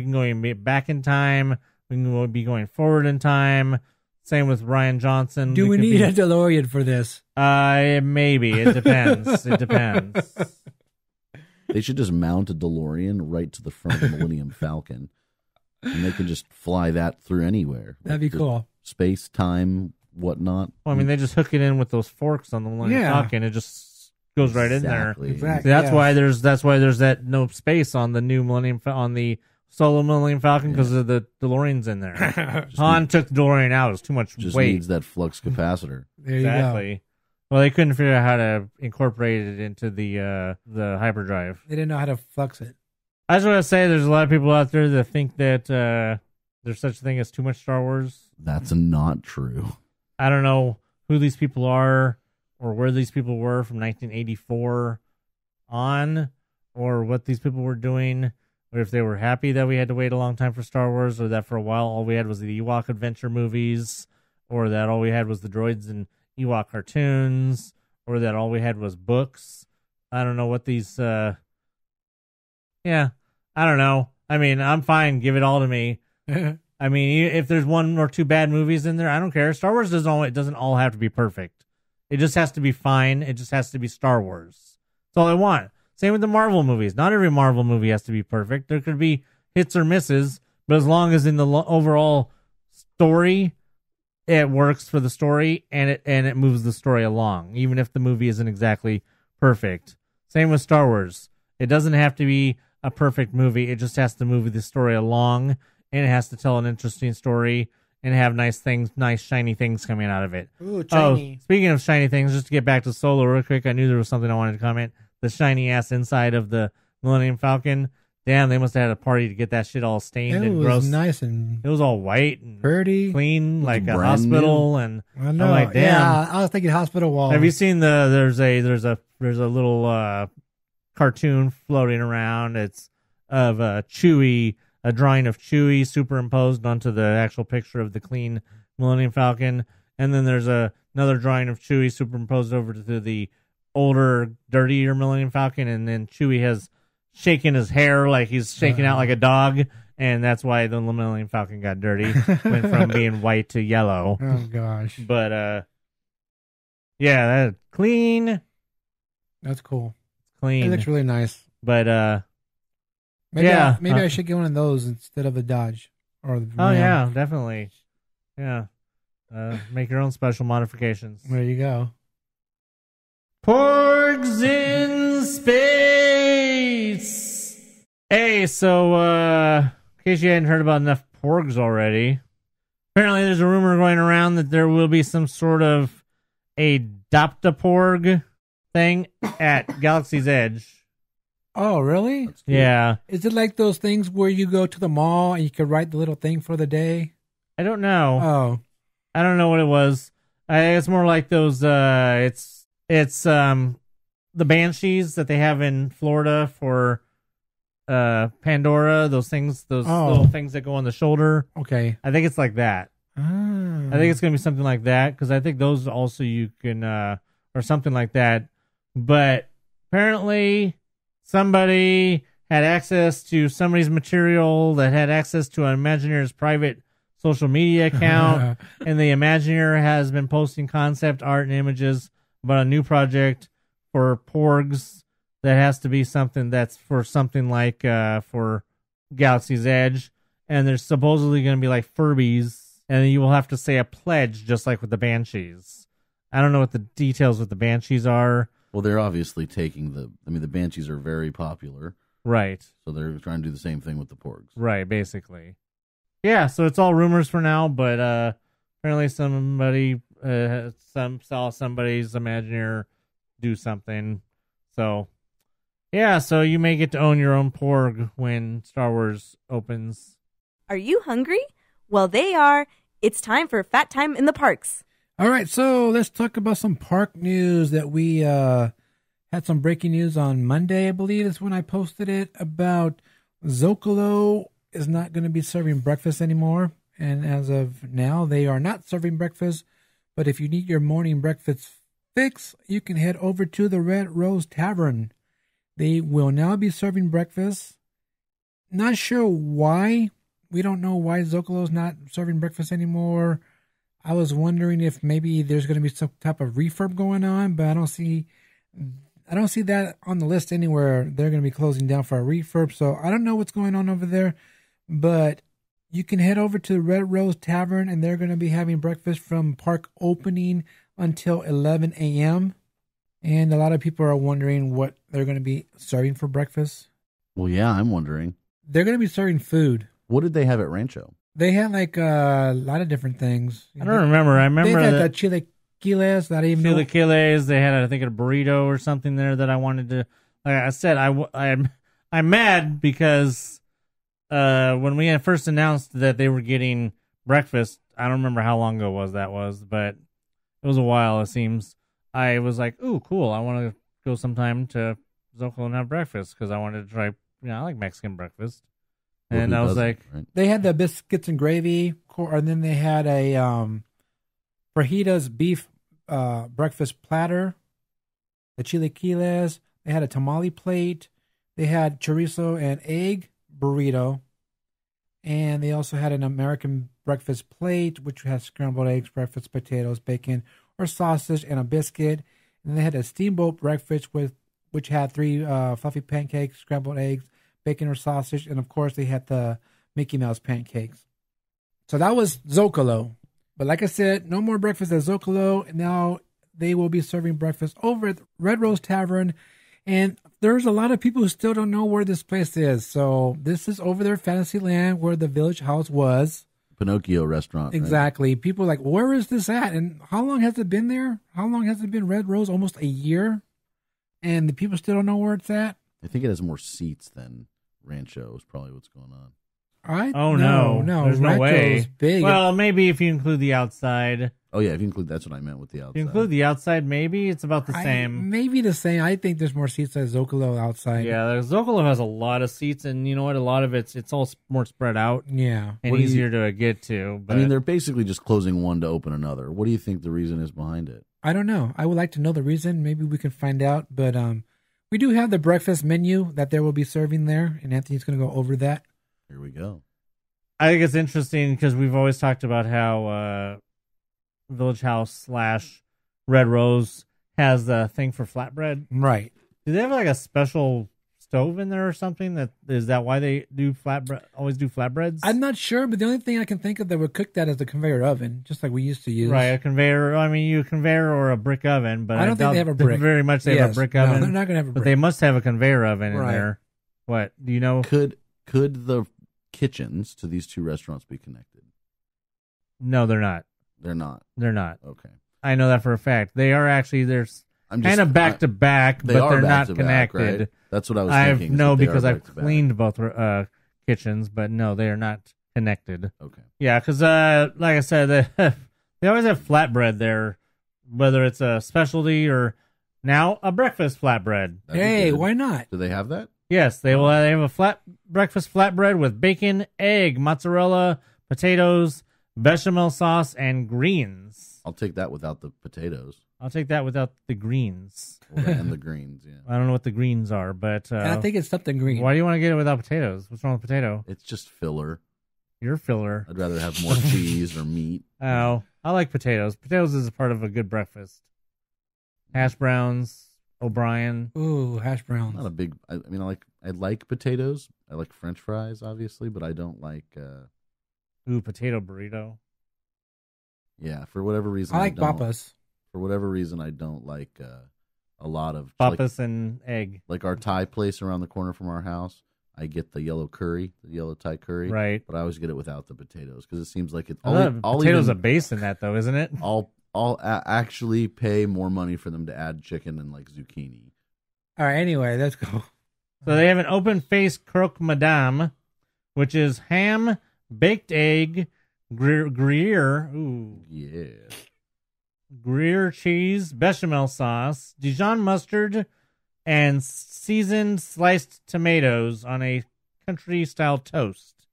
can go back in time, we can be going forward in time. Same with Rian Johnson. Do we need a DeLorean for this? Maybe. It depends. It depends. They should just mount a DeLorean right to the front of the Millennium Falcon, and they can just fly that through anywhere. That'd be cool. Space, time, whatnot. Well, I mean, they just hook it in with those forks on the Millennium Falcon. It just goes right in there. Exactly. That's why there's that no space on the new on the solo Millennium Falcon, because of the DeLorean's in there. Han took the DeLorean out. It was too much just weight. Needs that flux capacitor. There you go. Well, they couldn't figure out how to incorporate it into the hyperdrive. They didn't know how to flux it. I just want to say there's a lot of people out there that think that there's such a thing as too much Star Wars. That's not true. I don't know who these people are or where these people were from 1984 on, or what these people were doing, or if they were happy that we had to wait a long time for Star Wars, or that for a while all we had was the Ewok adventure movies, or that all we had was the droids and Ewok cartoons, or that all we had was books. I don't know what these... Yeah, I don't know. I mean, I'm fine. Give it all to me. I mean, if there's one or two bad movies in there, I don't care. Star Wars doesn't all have to be perfect. It just has to be fine. It just has to be Star Wars. That's all I want. Same with the Marvel movies. Not every Marvel movie has to be perfect. There could be hits or misses, but as long as in the overall story, it works for the story and it moves the story along, even if the movie isn't exactly perfect. Same with Star Wars. It doesn't have to be a perfect movie. It just has to move the story along, and it has to tell an interesting story and have nice shiny things coming out of it. Ooh, shiny. Oh, speaking of shiny things, just to get back to Solo real quick, I knew there was something I wanted to comment. The shiny ass inside of the Millennium Falcon. Damn, they must have had a party to get that shit all stained and gross. It was nice and it was all white and pretty, clean, like a hospital. New. And I know. I'm like, damn. Yeah, I was thinking hospital walls. Have you seen there's a little cartoon floating around. It's of Chewie, a drawing of Chewie superimposed onto the actual picture of the clean Millennium Falcon, and then there's another drawing of Chewie superimposed over to the older, dirtier Millennium Falcon, and then Chewie has shaken his hair like he's shaking out like a dog, and that's why the Millennium Falcon got dirty. Went from being white to yellow. Oh gosh. But yeah, that clean. That's cool. Clean. It looks really nice. But maybe I should get one of those instead of a Dodge or the oh Ram. yeah, definitely. Yeah. Make your own special modifications. There you go. Porgs in space. Hey, so in case you hadn't heard about enough Porgs already, apparently there's a rumor going around that there will be some sort of Adopt-a-Porg thing at Galaxy's Edge. Oh, really? That's cool. Yeah. Is it like those things where you go to the mall and you can write the little thing for the day? I don't know. Oh. I don't know what it was. It's more like those. It's the Banshees that they have in Florida for Pandora. Those things, little things that go on the shoulder. Okay. I think it's like that. I think it's gonna be something like that because I think those also you can or something like that. But apparently somebody had access to somebody's material that had access to an Imagineer's private social media account, and the Imagineer has been posting concept art and images about a new project for Porgs that has to be something that's for something like for Galaxy's Edge, and there's supposedly going to be like Furbies, and you will have to say a pledge just like with the Banshees. I don't know what the details with the Banshees are. Well, they're obviously taking the Banshees are very popular. Right. So they're trying to do the same thing with the Porgs. Right, basically. Yeah, so it's all rumors for now, but apparently somebody saw somebody's Imagineer do something. So, yeah, so you may get to own your own Porg when Star Wars opens. Are you hungry? Well, they are. It's time for Fat Time in the Parks. All right, so let's talk about some park news that we had some breaking news on Monday, I believe is when I posted it, about Zocalo is not going to be serving breakfast anymore. And as of now, they are not serving breakfast. But if you need your morning breakfast fix, you can head over to the Red Rose Tavern. They will now be serving breakfast. Not sure why. We don't know why Zocalo's not serving breakfast anymore. I was wondering if maybe there's going to be some type of refurb going on, but I don't see that on the list anywhere. They're going to be closing down for a refurb, so I don't know what's going on over there. But you can head over to the Red Rose Tavern, and they're going to be having breakfast from park opening until 11 a.m. And a lot of people are wondering what they're going to be serving for breakfast. Well, yeah, I'm wondering. They're going to be serving food. What did they have at Rancho? They had like a lot of different things. I don't remember. I remember they had that chilaquiles that I didn't even know. Chilaquiles. They had, I think, a burrito or something there that I wanted to. Like I said, I'm mad because when we had first announced that they were getting breakfast, I don't remember how long ago that was, but it was a while. It seems. I was like, "Ooh, cool! I want to go sometime to Zocalo and have breakfast because I wanted to try. I like Mexican breakfast." Well, and I was like, right? They had the biscuits and gravy, and then they had a fajitas beef breakfast platter, the chilaquiles. They had a tamale plate. They had chorizo and egg burrito, and they also had an American breakfast plate, which has scrambled eggs, breakfast potatoes, bacon, or sausage, and a biscuit. And they had a steamboat breakfast which had 3 fluffy pancakes, scrambled eggs, bacon or sausage, and of course they had the Mickey Mouse pancakes. So that was Zocalo. But like I said, no more breakfast at Zocalo. And now they will be serving breakfast over at the Red Rose Tavern. And there's a lot of people who still don't know where this place is. So this is over there, Fantasyland, where the Village House was. Pinocchio restaurant. Exactly. Right? People are like, where is this at? And how long has it been there? How long has it been Red Rose? Almost a year. And the people still don't know where it's at. I think it has more seats than Rancho is probably what's going on. No. There's no way. Big. Well, maybe if you include the outside. Oh yeah, if you include, that's what I meant with the outside. If you include the outside, maybe it's about the same. Maybe the same. I think there's more seats at Zocalo outside. Yeah, Zocalo has a lot of seats, and you know what? A lot of it's all more spread out. Yeah, and easier to get to. But I mean, they're basically just closing one to open another. What do you think the reason is behind it? I don't know. I would like to know the reason. Maybe we can find out. But we do have the breakfast menu that they will be serving there, and Anthony's going to go over that. Here we go. I think it's interesting because we've always talked about how Village House / Red Rose has the thing for flatbread. Right. Do they have like a special stove in there or something? Is that why they do always do flatbreads? I'm not sure, but the only thing I can think of that would cook that is the conveyor oven, just like we used to use. Right, a conveyor. I mean, you conveyor or a brick oven, but I don't think they have a brick. Very much they have a brick oven. No, they're not going to have a brick. But they must have a conveyor oven in there. What do you know? Could the kitchens to these two restaurants be connected? No, they're not. They're not. They're not. Okay. I know that for a fact. They are actually kind of back to back, but they're not connected. Right? That's what I was thinking. No, because I've cleaned both kitchens, but no, they are not connected. Okay. Yeah, because like I said, they always have flatbread there, whether it's a specialty or now a breakfast flatbread. Hey, why not? Do they have that? Yes, they will. They have a breakfast flatbread with bacon, egg, mozzarella, potatoes, bechamel sauce, and greens. I'll take that without the potatoes. I'll take that without the greens. And the greens, yeah. I don't know what the greens are, but... I think it's something green. Why do you want to get it without potatoes? What's wrong with potato? It's just filler. You're filler. I'd rather have more cheese or meat. Oh, I like potatoes. Potatoes is a part of a good breakfast. Hash browns, O'Brien. Ooh, hash browns. Not a big... I mean, I like potatoes. I like French fries, obviously, but I don't like... Ooh, potato burrito. Yeah, for whatever reason, I like papas. For whatever reason, I don't like a lot of papas and egg. Like our Thai place around the corner from our house, I get the yellow curry, the yellow Thai curry, right? But I always get it without the potatoes because it seems like it's potatoes a base in that though, isn't it? I'll actually pay more money for them to add chicken and like zucchini. All right, anyway, let's go. So they have an open-faced croque madame, which is ham, baked egg, Gruyere, ooh, yeah, Gruyere cheese, bechamel sauce, Dijon mustard, and seasoned sliced tomatoes on a country-style toast.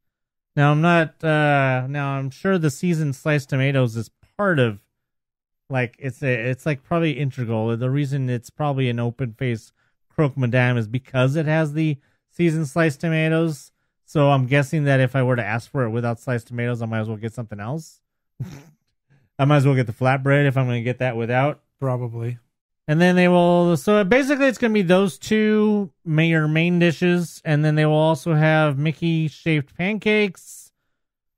Now I'm sure the seasoned sliced tomatoes is part of, like it's like probably integral. The reason it's probably an open-faced croque madame is because it has the seasoned sliced tomatoes. So I'm guessing that if I were to ask for it without sliced tomatoes, I might as well get something else. I might as well get the flatbread if I'm going to get that without. Probably. And then they will... So basically it's going to be those two main dishes. And then they will also have Mickey-shaped pancakes,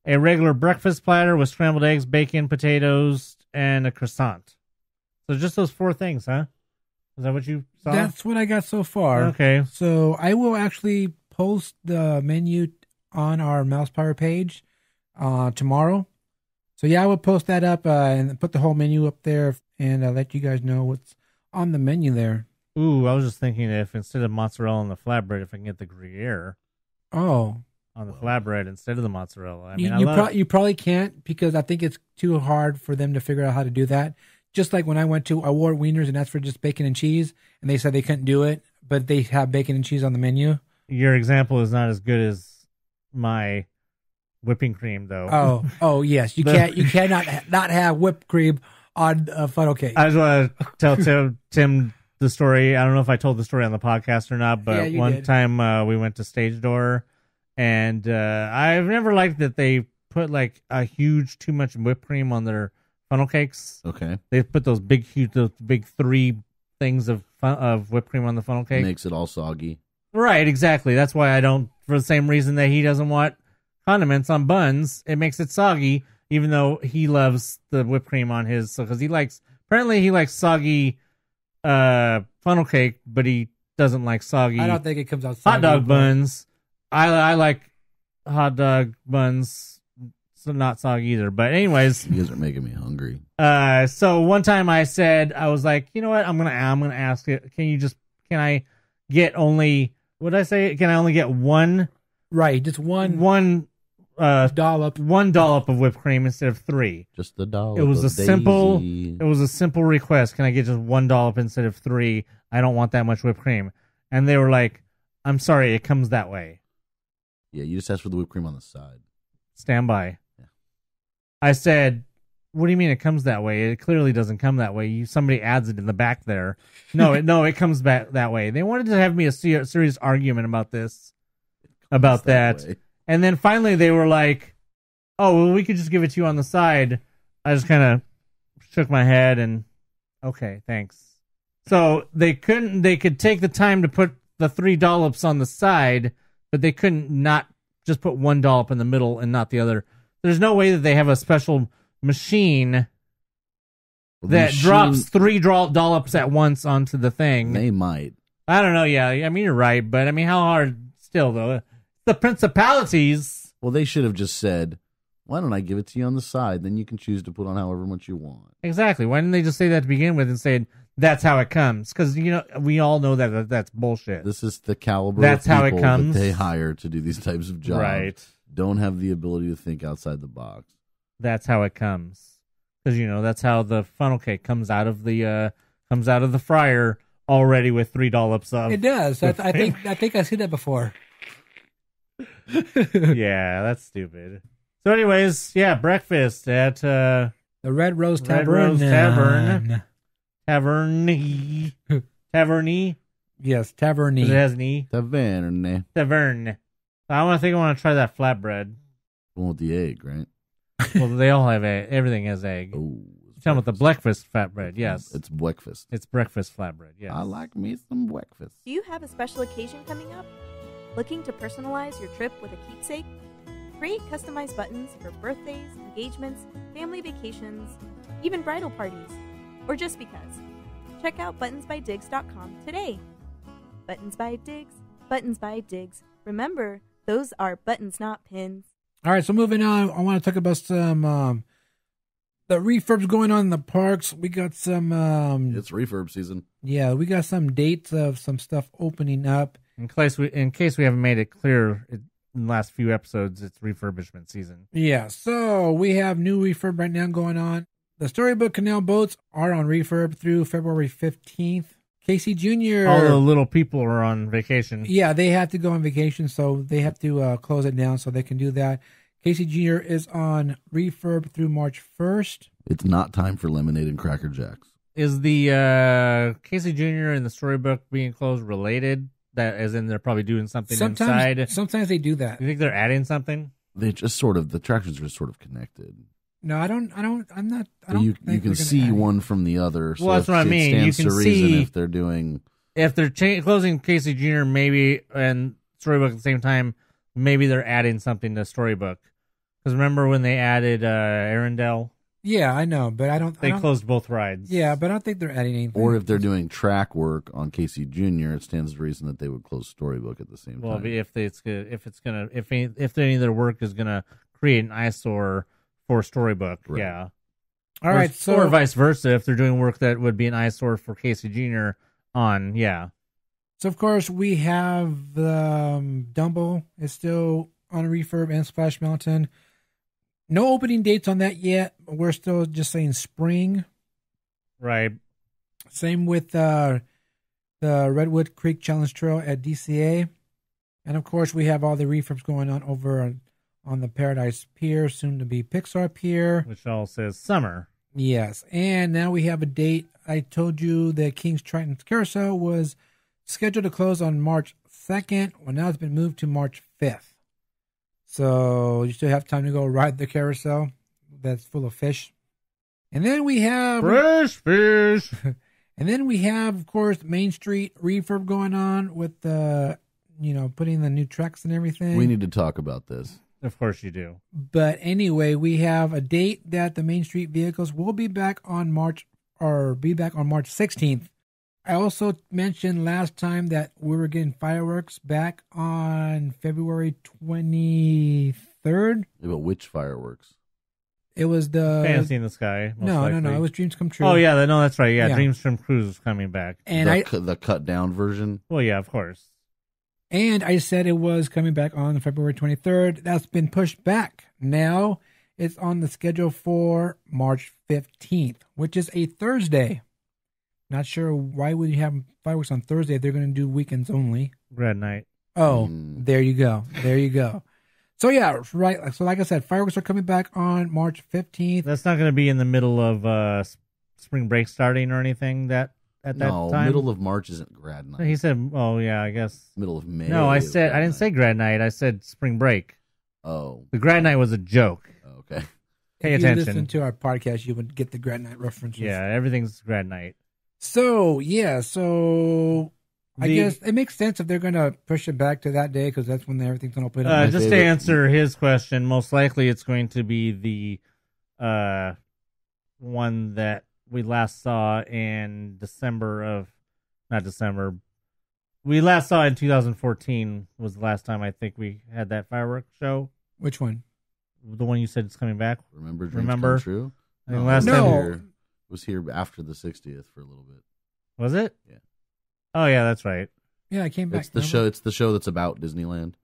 a regular breakfast platter with scrambled eggs, bacon, potatoes, and a croissant. So just those four things, huh? Is that what you saw? That's what I got so far. Okay. So I will actually post the menu on our MousePIRE page tomorrow. So yeah, I will post that up and put the whole menu up there and let you guys know what's on the menu there. Ooh, I was just thinking if instead of mozzarella on the flatbread, if I can get the Gruyere. Oh. On the flatbread instead of the mozzarella. I mean, you probably can't because I think it's too hard for them to figure out how to do that. Just like when I went to Award Wieners and asked for just bacon and cheese, and they said they couldn't do it, but they have bacon and cheese on the menu. Your example is not as good as my whipping cream, though. Oh, yes. You cannot not have whipped cream on a funnel cake. I just want to tell Tim the story. I don't know if I told the story on the podcast or not, but one time we went to Stage Door, and I've never liked that they put like a huge too much whipped cream on their funnel cakes. Okay. They put those big 3 things of whipped cream on the funnel cake. Makes it all soggy. Right, exactly. That's why I don't, for the same reason that he doesn't want condiments on buns. It makes it soggy, even though he loves the whipped cream on his. So, because he likes soggy funnel cake, but he doesn't like soggy. I don't think it comes out soggy. Hot dog buns. I like hot dog buns, so not soggy either. But anyways, you guys are making me hungry. So one time I said, I was like, you know what? I'm gonna ask it. Can I get only? What did I say? Can I only get one? Right, just one dollop. One dollop of whipped cream instead of 3. Just the dollop. It was a simple request. Can I get just one dollop instead of 3? I don't want that much whipped cream. And they were like, I'm sorry, it comes that way. Yeah, you just asked for the whipped cream on the side. Stand by. Yeah. I said, what do you mean it comes that way? It clearly doesn't come that way. Somebody adds it in the back there. No, it comes back that way. They wanted to have me a serious argument about this, about that. And then finally they were like, oh, well, we could just give it to you on the side. I just kind of shook my head and, okay, thanks. So they could take the time to put the 3 dollops on the side, but they couldn't not just put 1 dollop in the middle and not the other. There's no way that they have a special machine that drops 3 dollops at once onto the thing. They might. I don't know. Yeah, I mean, you're right, but I mean, how hard still though? The principalities. Well, they should have just said, "Why don't I give it to you on the side? Then you can choose to put on however much you want." Exactly. Why didn't they just say that to begin with and say that's how it comes? Because we all know that that's bullshit. This is the caliber that's of people how it comes. that they hire to do these types of jobs. Right. Don't have the ability to think outside the box. That's how it comes. Because that's how the funnel cake comes out of the fryer already with 3 dollops of. It does. I think I see that before. Yeah, that's stupid. So, anyways, yeah, breakfast at the Red Rose Tavern. Red Rose Tavern. Taverny. Yes, Taverny. It has an E. Taverne. Tavern. I want to try that flatbread. The one with the egg, right? Well, they all have egg. Everything has egg. Oh, tell them about the breakfast flatbread. Yes, it's breakfast. It's breakfast flatbread. Yes, I like me some breakfast. Do you have a special occasion coming up? Looking to personalize your trip with a keepsake? Create customized buttons for birthdays, engagements, family vacations, even bridal parties, or just because. Check out buttonsbydiggs.com today. Buttons by Diggs, Buttons by Diggs. Remember, those are buttons, not pins. All right, so moving on, I want to talk about some the refurbs going on in the parks. We got some. It's refurb season. Yeah, we got some dates of some stuff opening up. In case we haven't made it clear in the last few episodes, it's refurbishment season. Yeah, so we have new refurb right now going on. The Storybook Canal boats are on refurb through February 15th. Casey Jr. All the little people are on vacation. Yeah, they have to go on vacation, so they have to close it down so they can do that. Casey Jr. is on refurb through March 1st. It's not time for lemonade and Cracker Jacks. Is the Casey Jr. and the Storybook being closed related? That as in they're probably doing something inside? Sometimes they do that. You think they're adding something? They just the attractions are just sort of connected. No, I'm not. You can see one from the other. So well, that's what I mean. You can see if they're doing. If they're closing Casey Jr. maybe and Storybook at the same time, maybe they're adding something to Storybook. Because remember when they added Arendelle? Yeah, I know, but I don't. They closed both rides. Yeah, but I don't think they're adding anything. Or if they're doing track work on Casey Jr., it stands to reason that they would close Storybook at the same time. Well, if any of their work is gonna create an eyesore for Storybook, right. Yeah. All right, or vice versa, if they're doing work that would be an eyesore for Casey Jr. on, yeah. So of course we have Dumbo is still on refurb and Splash Mountain. No opening dates on that yet. We're still just saying spring. Right. Same with the Redwood Creek Challenge Trail at DCA. And of course, we have all the refurbs going on over on the Paradise Pier, soon to be Pixar Pier. Which all says summer. Yes. And now we have a date. I told you that King's Triton's Carousel was scheduled to close on March 2nd. Well, now it's been moved to March 5th. So you still have time to go ride the carousel that's full of fish. And then we have fresh fish. And then we have, of course, Main Street refurb going on with the, putting the new tracks and everything. We need to talk about this. Of course you do. But anyway, we have a date that the Main Street vehicles will be back on March 16th. I also mentioned last time that we were getting fireworks back on February 23rd. Yeah, but which fireworks? It was the Fantasy in the Sky. No. It was Dreams Come True. Oh yeah, that's right. Yeah, Dreams Come True is coming back. And the cut down version. Well, yeah, of course. And I said it was coming back on February 23rd. That's been pushed back. Now it's on the schedule for March 15th, which is a Thursday. Not sure why would you have fireworks on Thursday if they're going to do weekends only. Red Night. Oh, There you go. So yeah, right. So like I said, fireworks are coming back on March 15th. That's not going to be in the middle of spring break starting or anything at that time? No, middle of March isn't grad night. He said, oh yeah, I guess. Middle of May. No, I didn't say grad night. I said spring break. Oh. The grad night was a joke. Okay. Pay if attention. you listen to our podcast, you would get the grad night references. Yeah, everything's grad night. So I guess it makes sense if they're going to push it back to that day because that's when everything's going to open up. Just to answer his question, most likely it's going to be the one that we last saw in we last saw in 2014 was the last time I think we had that fireworks show. Which one? The one you said is coming back. Remember Come True? I think last time was here after the 60th for a little bit. Was it? Yeah. Oh yeah, that's right. Yeah, I came back. It's the show. It's the show that's about Disneyland.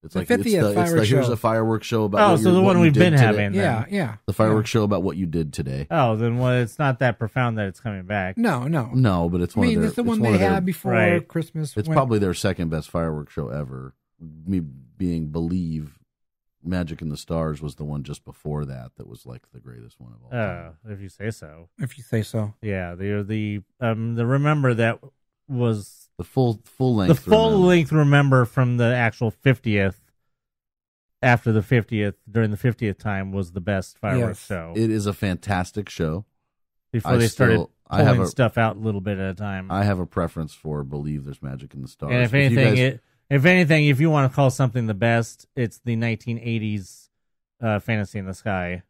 It's the like 50th fireworks show. Here's a fireworks show about. So the one we've been having. Yeah. The fireworks show about what you did today. Oh, then it's not that profound that it's coming back. No, but it's one. I mean, it's the one they had before Christmas. It's probably their second best fireworks show ever. Me being Believe, Magic in the Stars was the one just before that was like the greatest one of all time. If you say so. Yeah, the Remember that was the full length. The full length Remember from the actual 50th. After the 50th, during the 50th time, was the best fireworks show. It is a fantastic show. Before they started pulling stuff out a little bit at a time. I have a preference for Believe There's Magic in the Stars. And if anything, if you want to call something the best, it's the 1980s Fantasy in the Sky.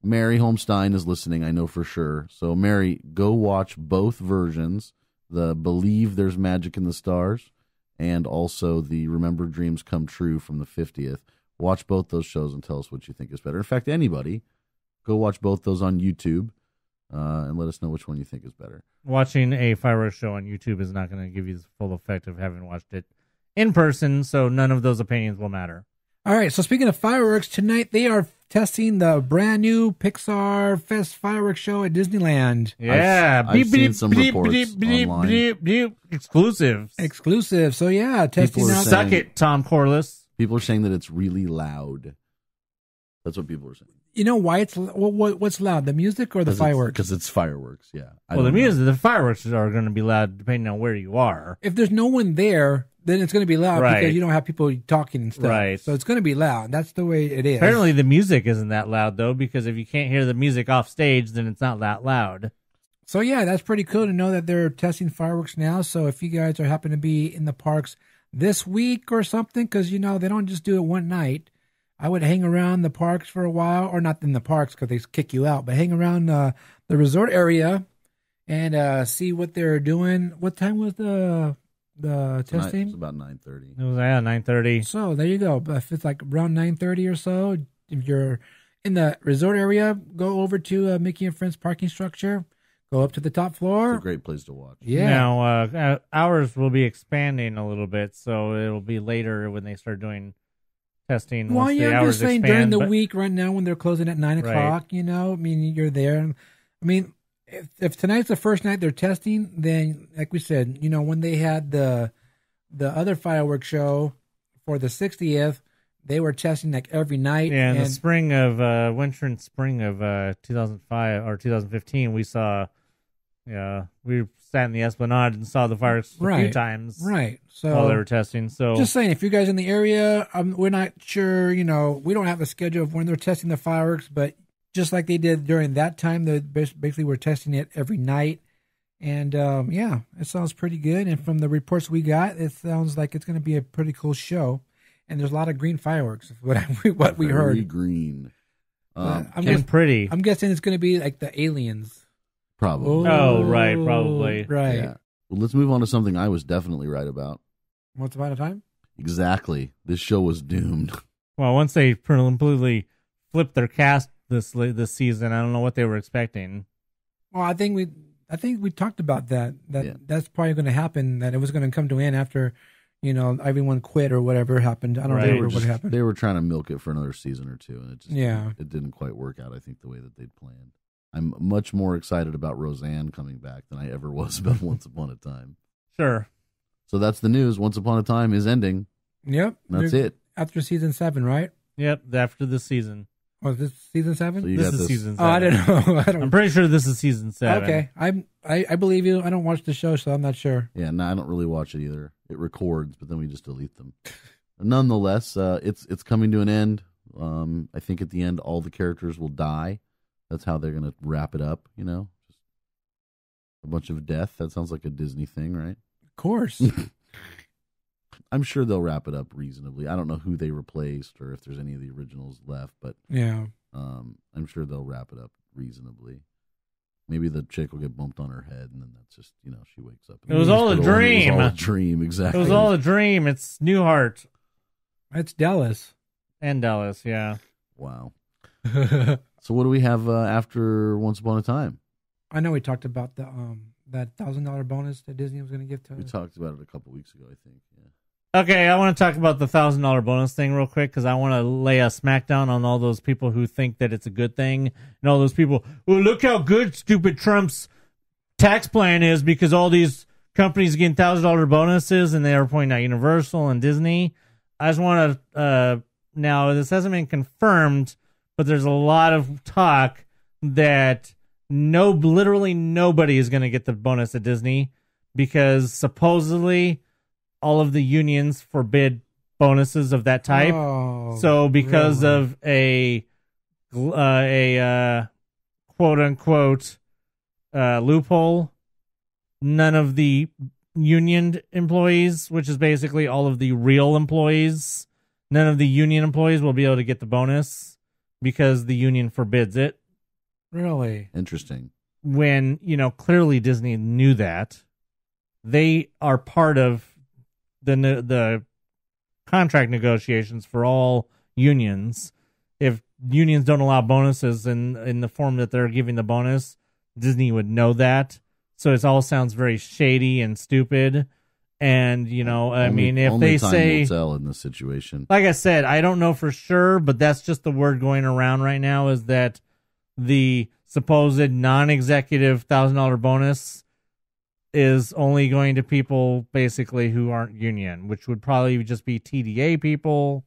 Mary Holmstein is listening, I know for sure. So, Mary, go watch both versions. The Believe There's Magic in the Stars and also the Remember Dreams Come True from the 50th. Watch both those shows and tell us what you think is better. In fact, anybody, go watch both those on YouTube and let us know which one you think is better. Watching a fireworks show on YouTube is not going to give you the full effect of having watched it in person, so none of those opinions will matter. All right, so speaking of fireworks, tonight they are testing the brand new Pixar Fest fireworks show at Disneyland. Yeah. I've seen some reports online. Exclusive. So, yeah, testing out. Suck it, Tom Corliss. People are saying that it's really loud. That's what people are saying. You know why what's loud? The music or the fireworks? Because it's fireworks, yeah. The fireworks are going to be loud depending on where you are. If there's no one there, then it's going to be loud because you don't have people talking and stuff. Right. So it's going to be loud. That's the way it is. Apparently the music isn't that loud, though, because if you can't hear the music off stage, then it's not that loud. So, yeah, that's pretty cool to know that they're testing fireworks now. So if you guys are happen to be in the parks this week or something, because, they don't just do it one night. I would hang around the parks for a while, or not in the parks because they kick you out, but hang around the resort area and see what they're doing. What time was the testing? It was about 9:30. It was 9:30. So there you go. But if it's like around 9:30 or so, if you're in the resort area, go over to Mickey and Friends parking structure. Go up to the top floor. It's a great place to watch. Yeah. Now hours will be expanding a little bit, so it'll be later when they start doing testing. Well, I'm just saying during the week right now when they're closing at 9 o'clock, I mean, you're there. I mean, if tonight's the first night they're testing, then like we said, when they had the other fireworks show for the 60th, they were testing like every night. Yeah, in the winter and spring of 2005 or 2015, we saw, we sat in the Esplanade and saw the fireworks a few times. Right. So while they were testing. So just saying, if you guys in the area, we're not sure, we don't have a schedule of when they're testing the fireworks, but just like they did during that time, they basically were testing it every night. And it sounds pretty good. And from the reports we got, it sounds like it's going to be a pretty cool show. And there's a lot of green fireworks, what we heard. Very green. Pretty. I'm guessing it's going to be like the aliens. Probably. Oh, right, probably. Right. Yeah. Well, let's move on to something I was definitely right about. Once Upon a Time? Exactly. This show was doomed. Well, once they completely flipped their cast this season, I don't know what they were expecting. Well, I think we talked about that. That's probably going to happen. That it was going to come to an end after, everyone quit or whatever happened. I don't remember what happened. They were trying to milk it for another season or two, and it didn't quite work out. I think the way that they'd planned. I'm much more excited about Roseanne coming back than I ever was about Once Upon a Time. Sure. So that's the news. Once Upon a Time is ending. Yep. That's it. After season 7, right? Yep. After the season. Was this season 7? So this is season 7. Oh, I don't know. I'm pretty sure this is season 7. Okay. I believe you. I don't watch the show, so I'm not sure. Yeah, no, I don't really watch it either. It records, but then we just delete them. Nonetheless, it's coming to an end. I think at the end, all the characters will die. That's how they're going to wrap it up, Just a bunch of death. That sounds like a Disney thing, right? course. I'm sure they'll wrap it up reasonably. I don't know who they replaced or if there's any of the originals left, but Yeah. I'm sure they'll wrap it up reasonably. Maybe the chick will get bumped on her head, and then that's just, she wakes up. It was all a dream. It was all a dream, exactly. It was all a dream. It's Newhart. It's Dallas. And Dallas, yeah. Wow. So what do we have after Once Upon a Time? I know we talked about the that $1,000 bonus that Disney was going to give to us. We talked about it a couple weeks ago, I think. Yeah. Okay, I want to talk about the $1,000 bonus thing real quick because I want to lay a smackdown on all those people who think that it's a good thing and all those people. Well, look how good stupid Trump's tax plan is because all these companies are getting $1,000 bonuses and they are pointing out Universal and Disney. I just want to now this hasn't been confirmed, but there's a lot of talk that literally nobody is going to get the bonus at Disney because supposedly all of the unions forbid bonuses of that type. Oh, so because really? of a quote unquote loophole, none of the union employees, which is basically all of the real employees, none of the union employees will be able to get the bonus because the union forbids it. Really? Interesting. When, clearly Disney knew that. They are part of the contract negotiations for all unions. If unions don't allow bonuses in the form that they're giving the bonus, Disney would know that. So it all sounds very shady and stupid. And, if they say, will tell in this situation. Like I said, I don't know for sure, but that's just the word going around right now is that the supposed non-executive $1,000 bonus is only going to people basically who aren't union, which would probably just be TDA people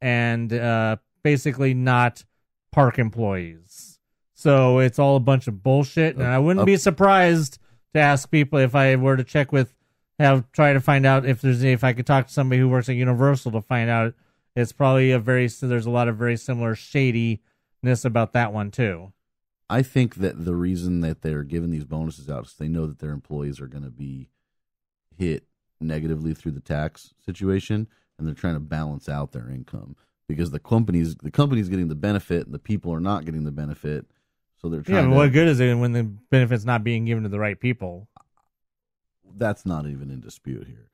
and basically not park employees. So it's all a bunch of bullshit, and I wouldn't be surprised to ask people if I were to check try to find out if I could talk to somebody who works at Universal to find out. It's probably there's a lot of very similar shadiness about that one too. I think that the reason that they're giving these bonuses out is they know that their employees are going to be hit negatively through the tax situation, and they're trying to balance out their income because the company's getting the benefit and the people are not getting the benefit. So they're trying. Yeah, but what good is it when the benefit's not being given to the right people? That's not even in dispute here.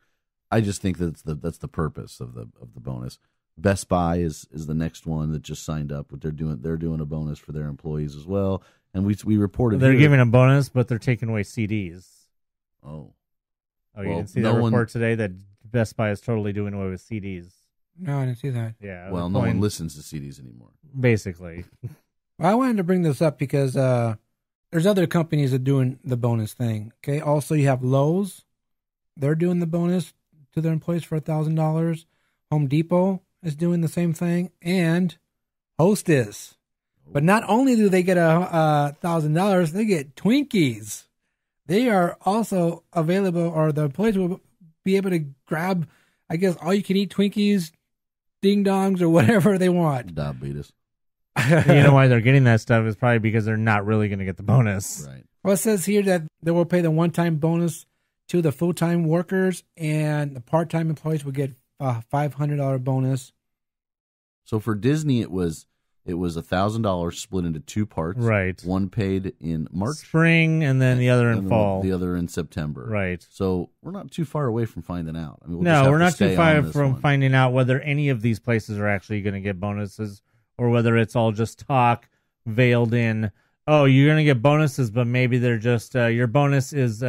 I just think that's the purpose of the bonus. Best Buy is the next one that just signed up. What they're doing a bonus for their employees as well. And we reported they're giving a bonus, but they're taking away CDs. Oh, you didn't see that report today that Best Buy is totally doing away with CDs. No, I didn't see that. Yeah. Well, no one listens to CDs anymore. Basically. Well, I wanted to bring this up because there's other companies that are doing the bonus thing. Okay. Also, you have Lowe's. They're doing the bonus to their employees for $1,000. Home Depot is doing the same thing, and Hostess. But not only do they get $1,000, they get Twinkies. They are also available, or the employees will be able to grab, I guess, all you can eat Twinkies, ding dongs, or whatever they want. Diabetes. You know why they're getting that stuff is probably because they're not really going to get the bonus. Right. Well, it says here that they will pay the one-time bonus to the full-time workers, and the part-time employees will get a $500 bonus. So for Disney, it was $1,000 split into two parts. Right. One paid in March, spring, and then the other in fall. The other in September. Right. So we're not too far away from finding out. I mean, we're not too far from finding out whether any of these places are actually going to get bonuses, or whether it's all just talk veiled in. Oh, you're going to get bonuses, but maybe they're just your bonus is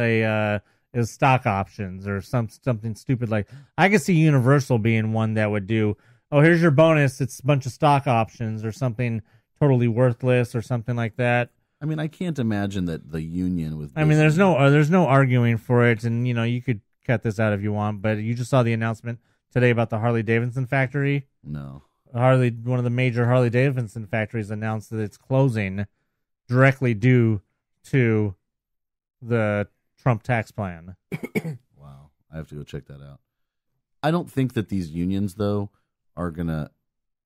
is stock options or something stupid like. I could see Universal being one that would do. Oh, here's your bonus. It's a bunch of stock options or something totally worthless or something like that. I mean, I can't imagine that the union with. I mean, there's no arguing for it, and you could cut this out if you want, but you just saw the announcement today about the Harley Davidson factory. No, one of the major Harley Davidson factories announced that it's closing directly due to the Trump tax plan. Wow, I have to go check that out. I don't think that these unions though are gonna.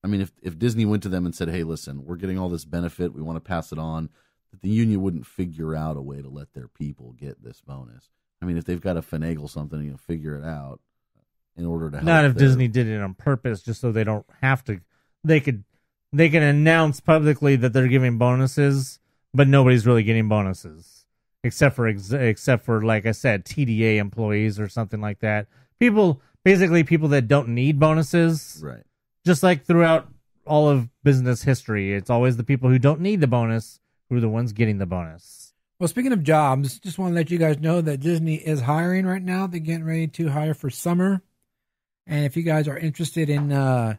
I mean, if Disney went to them and said, "Hey, listen, we're getting all this benefit, we want to pass it on," that the union wouldn't figure out a way to let their people get this bonus. I mean, if they've got to finagle something, figure it out in order to help. Not if Disney did it on purpose, just so they don't have to. They can announce publicly that they're giving bonuses, but nobody's really getting bonuses except for like I said, TDA employees or something like that. People that don't need bonuses, right? Just like throughout all of business history, it's always the people who don't need the bonus who are the ones getting the bonus. Well, speaking of jobs, just want to let you guys know that Disney is hiring right now. They're getting ready to hire for summer. And if you guys are interested in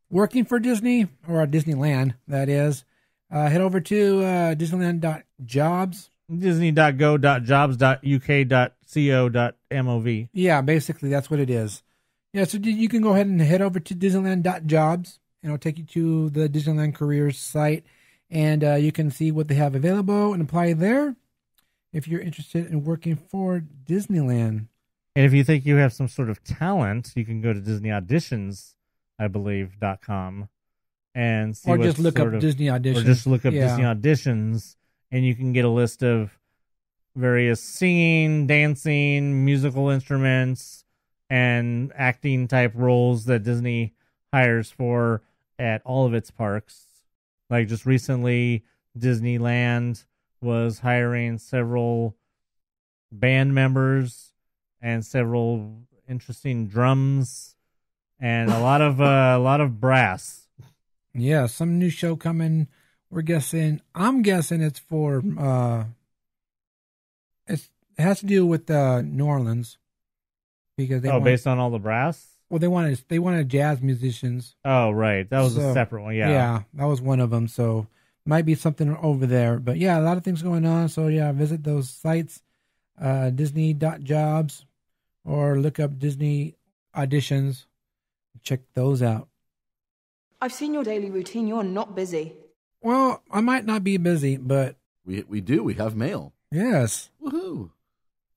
working for Disney, or Disneyland, that is, head over to Disneyland.jobs. Disney.go.jobs.uk.co.mov. Yeah, basically, that's what it is. Yeah, so you can go ahead and head over to Disneyland.jobs, and it'll take you to the Disneyland Careers site, and you can see what they have available and apply there if you're interested in working for Disneyland. And if you think you have some sort of talent, you can go to Disney Auditions, I believe, .com and see or just look up Disney Auditions. Or just look up Disney Auditions, and you can get a list of various singing, dancing, musical instruments, and acting type roles that Disney hires for at all of its parks. Like just recently, Disneyland was hiring several band members and several interesting drums and a lot of brass. Yeah, some new show coming. I'm guessing it's for it has to do with New Orleans because based on all the brass. Well, they wanted jazz musicians. Oh, right, that was a separate one. Yeah, that was one of them. So might be something over there. But yeah, a lot of things going on. So yeah, visit those sites, Disney.jobs, or look up Disney Auditions. Check those out. I've seen your daily routine. You're not busy. Well, I might not be busy, but we do. We have mail. Yes. Woohoo!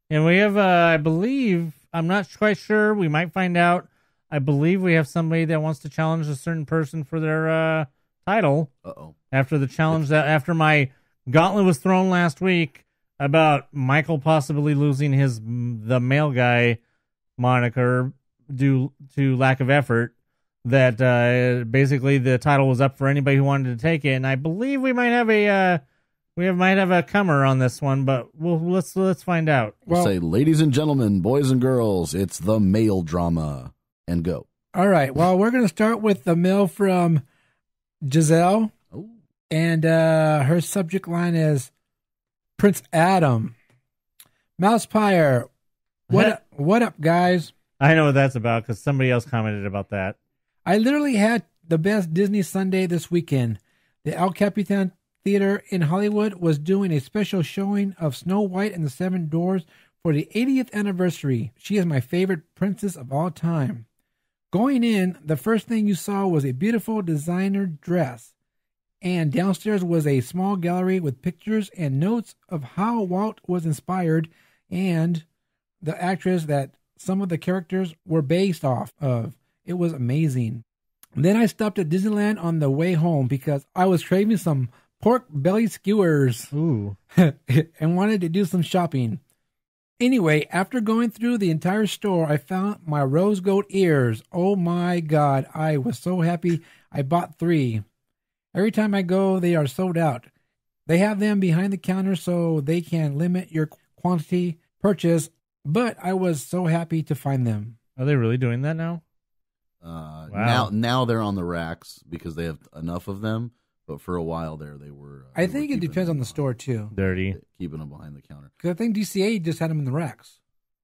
And we have, I believe, I'm not quite sure. We might find out. I believe we have somebody that wants to challenge a certain person for their title. Uh-oh. After the challenge after my gauntlet was thrown last week about Michael possibly losing the male guy moniker due to lack of effort, that basically the title was up for anybody who wanted to take it, and I believe we might have a comer on this one, but let's find out. We'll say, ladies and gentlemen, boys and girls, it's the male drama, and go. All right. Well, we're going to start with the mail from Giselle, and her subject line is Prince Adam. MousePIRE, what up, guys? I know what that's about because somebody else commented about that. I literally had the best Disney Sunday this weekend. The El Capitan Theater in Hollywood was doing a special showing of Snow White and the Seven Dwarfs for the 80th anniversary. She is my favorite princess of all time. Going in, the first thing you saw was a beautiful designer dress. And downstairs was a small gallery with pictures and notes of how Walt was inspired and the actress that some of the characters were based off of. It was amazing. Then I stopped at Disneyland on the way home because I was craving some pork belly skewers. Ooh. And wanted to do some shopping. Anyway, after going through the entire store, I found my rose gold ears. Oh my God, I was so happy I bought 3. Every time I go, they are sold out. They have them behind the counter so they can limit your quantity purchase, but I was so happy to find them. Are they really doing that now? Wow. Now they're on the racks because they have enough of them, but for a while they were. I think it depends on the store too. Dirty. Keeping them behind the counter. Because I think DCA just had them in the racks.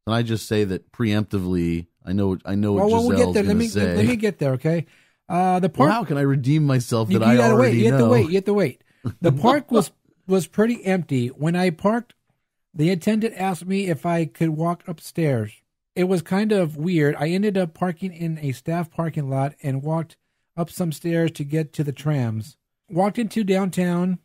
Can I just say that preemptively, I know what we'll get there. Giselle's say. Let me get there, okay? The park. Well, how can I redeem myself that you I gotta already wait. know? You have to wait. The park was pretty empty. When I parked, the attendant asked me if I could walk upstairs. It was kind of weird. I ended up parking in a staff parking lot and walked up some stairs to get to the trams. Walked into downtown.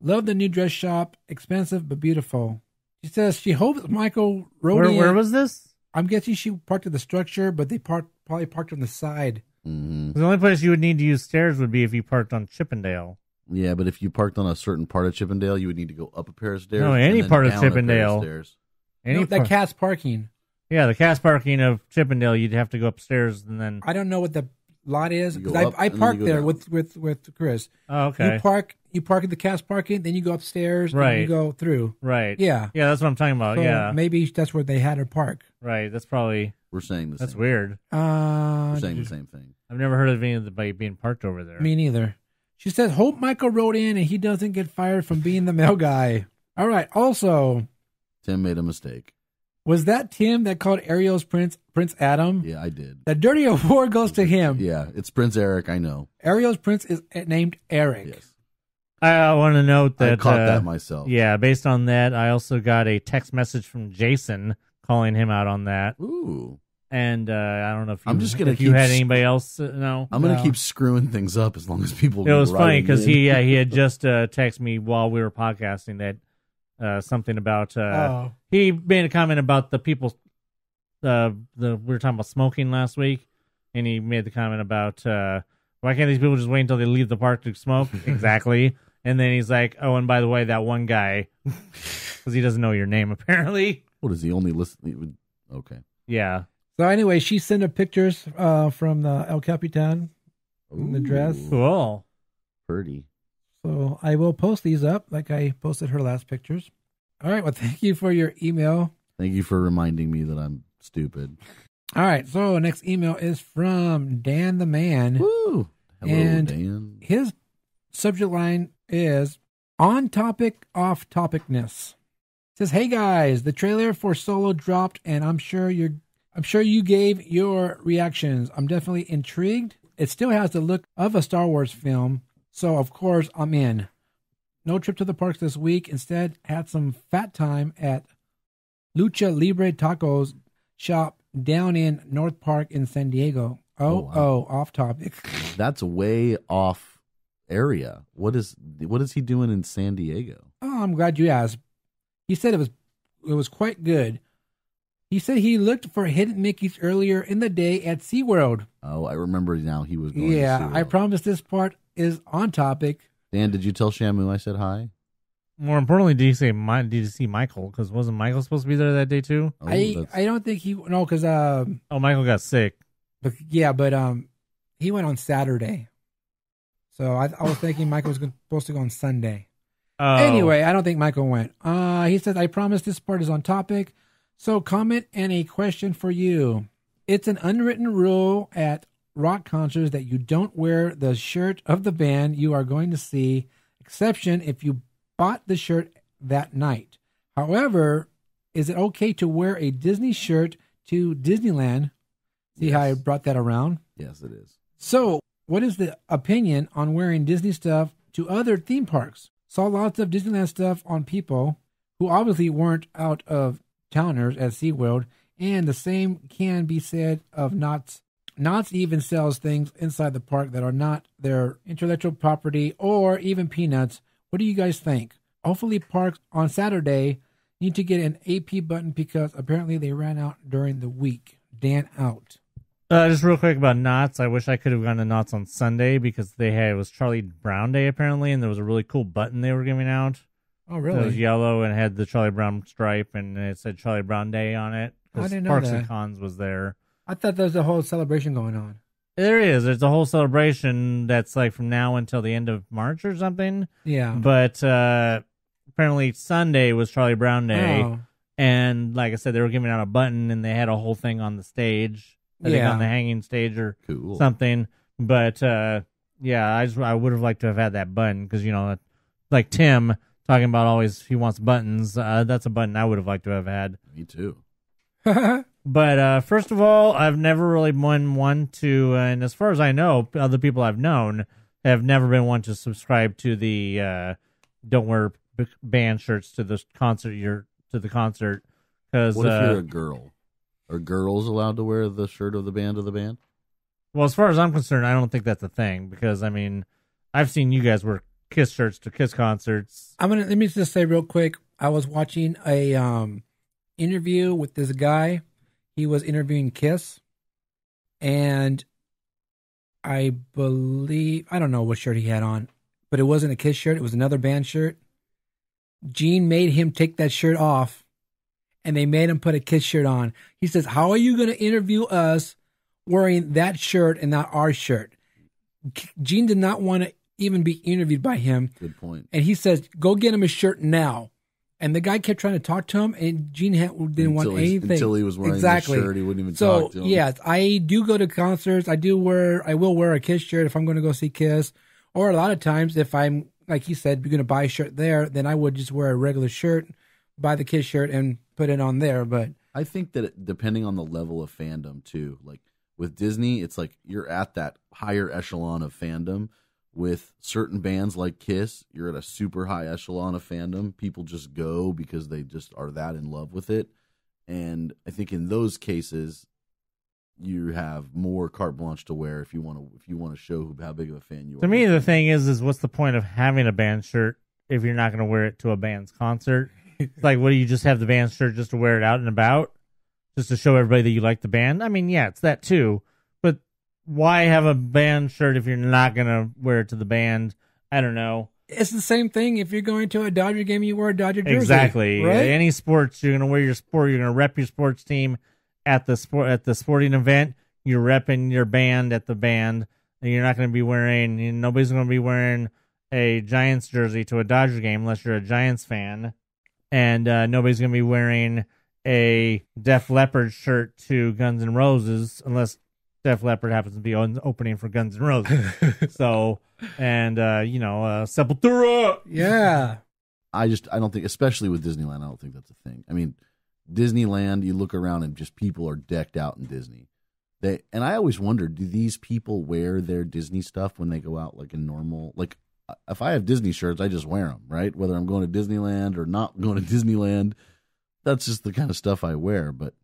Loved the new dress shop. Expensive but beautiful. She says she hopes Michael rode in. Where was this? I'm guessing she parked at the structure, but they probably parked on the side. Mm-hmm. The only place you would need to use stairs would be if you parked on Chippendale. Yeah, but if you parked on a certain part of Chippendale, you would need to go up a pair of stairs. No, any part of Chippendale. That cast parking. Yeah, the cast parking of Chippendale, you'd have to go upstairs and then. I don't know what the lot is because I parked there with Chris. Oh, okay. You park at the cast parking, then you go upstairs, right? And you go through, right? Yeah, that's what I'm talking about. So yeah, maybe that's where they had her park. Right. That's probably. We're saying the same. That's weird. We're saying the same thing. I've never heard of anybody being parked over there. Me neither. She says, "Hope Michael wrote in and he doesn't get fired from being the mail guy." All right. Also, Tim made a mistake. Was that Tim that called Ariel's Prince Adam? Yeah, I did. The dirty award goes to him. Yeah, it's Prince Eric, I know. Ariel's Prince is named Eric. Yes. I want to note that... I caught that myself. Yeah, based on that, I also got a text message from Jason calling him out on that. Ooh. And I don't know if you had anybody else know. I'm going to keep screwing things up as long as people... It was funny because he had just texted me while we were podcasting that something about he made a comment about the people we were talking about smoking last week, and he made the comment about why can't these people just wait until they leave the park to smoke? Exactly. And then he's like, oh, and by the way, that one guy, because he doesn't know your name apparently. What is he only listening? Okay. Yeah. So anyway, she sent her pictures from the El Capitan in the dress. Cool. Pretty. So I will post these up like I posted her last pictures. All right. Well, thank you for your email. Thank you for reminding me that I'm stupid. All right. So next email is from Dan the Man. Woo. Hello, and Dan. His subject line is on topic, off topicness. It says, "Hey guys, the trailer for Solo dropped, and I'm sure you gave your reactions. I'm definitely intrigued. It still has the look of a Star Wars film. So, of course, I'm in. No trip to the parks this week. Instead, had some fat time at Lucha Libre Tacos shop down in North Park in San Diego. Off topic. That's way off area. What is he doing in San Diego? Oh, I'm glad you asked. He said it was quite good. He said he looked for hidden Mickeys earlier in the day at SeaWorld. Oh, I remember now he was going to SeaWorld. I promise this part is on topic. Dan, did you tell Shamu I said hi? More importantly, did you see Michael? Because wasn't Michael supposed to be there that day too? Oh, I don't think because Michael got sick. But he went on Saturday. So I was thinking Michael was supposed to go on Sunday. Oh. Anyway, I don't think Michael went. He says, I promise this part is on topic. So comment and a question for you. It's an unwritten rule at rock concerts that you don't wear the shirt of the band you are going to see, exception if you bought the shirt that night. However, is it okay to wear a Disney shirt to Disneyland? See how I brought that around? Yes, it is. So, what is the opinion on wearing Disney stuff to other theme parks? Saw lots of Disneyland stuff on people who obviously weren't out of towners at SeaWorld, and the same can be said of Knott's. Knott's even sells things inside the park that are not their intellectual property or even Peanuts. What do you guys think? Hopefully parks on Saturday need to get an AP button because apparently they ran out during the week. Dan out. Just real quick about Knott's. I wish I could have gone to Knott's on Sunday because it was Charlie Brown Day apparently, and there was a really cool button they were giving out. Oh, really? It was yellow and had the Charlie Brown stripe, and it said Charlie Brown Day on it. I didn't know Parks that. and Cons was there. I thought there was a whole celebration going on. There is. There's a whole celebration that's like from now until the end of March or something. Yeah. But apparently Sunday was Charlie Brown Day. Oh. And like I said, they were giving out a button, and they had a whole thing on the stage. I think on the hanging stage or something. But I would have liked to have had that button because, like Tim talking about always he wants buttons. That's a button I would have liked to have had. Me too. But first of all, I've never really been one to, and as far as I know, other people I've known have never been one to subscribe to the don't wear band shirts to the concert. Because what if you're a girl? Are girls allowed to wear the shirt of the band? Well, as far as I'm concerned, I don't think that's a thing because I've seen you guys wear Kiss shirts to Kiss concerts. Let me just say real quick. I was watching a interview with this guy. He was interviewing Kiss, and I don't know what shirt he had on, but it wasn't a Kiss shirt. It was another band shirt. Gene made him take that shirt off and they made him put a Kiss shirt on. He says, how are you going to interview us wearing that shirt and not our shirt? Gene did not want to even be interviewed by him. Good point. And he says, go get him a shirt now. And the guy kept trying to talk to him, and Gene didn't want anything. Until he was wearing the shirt, he wouldn't even talk to him. Yes, I do go to concerts. I will wear a Kiss shirt if I'm going to go see Kiss. Or a lot of times, if I'm, like you said, you're going to buy a shirt there, then I would just wear a regular shirt, buy the Kiss shirt, and put it on there. But I think that depending on the level of fandom, too, like with Disney, it's like you're at that higher echelon of fandom. With certain bands like Kiss, you're at a super high echelon of fandom. People just go because they just are that in love with it. And I think in those cases, you have more carte blanche to wear if you want to show how big of a fan you are. To me, the thing is what's the point of having a band shirt if you're not going to wear it to a band's concert? It's like, what do you just have the band shirt just to wear it out and about? Just to show everybody that you like the band? I mean, yeah, it's that too. But why have a band shirt if you're not going to wear it to the band? I don't know. It's the same thing if you're going to a Dodger game, you wear a Dodger jersey. Exactly. Right? Any sports, you're going to wear your sport. You're going to rep your sports team at the sporting event. You're repping your band at the band. And you're not going to be wearing. Nobody's going to be wearing a Giants jersey to a Dodger game unless you're a Giants fan, and nobody's going to be wearing a Def Leppard shirt to Guns N' Roses unless Def Leppard happens to be on opening for Guns N' Roses. So, and Sepultura. Yeah. I don't think, especially with Disneyland, I don't think that's a thing. I mean, Disneyland, you look around and just people are decked out in Disney. And I always wondered, do these people wear their Disney stuff when they go out like in normal, like if I have Disney shirts, I just wear them, right? Whether I'm going to Disneyland or not going to Disneyland, that's just the kind of stuff I wear. But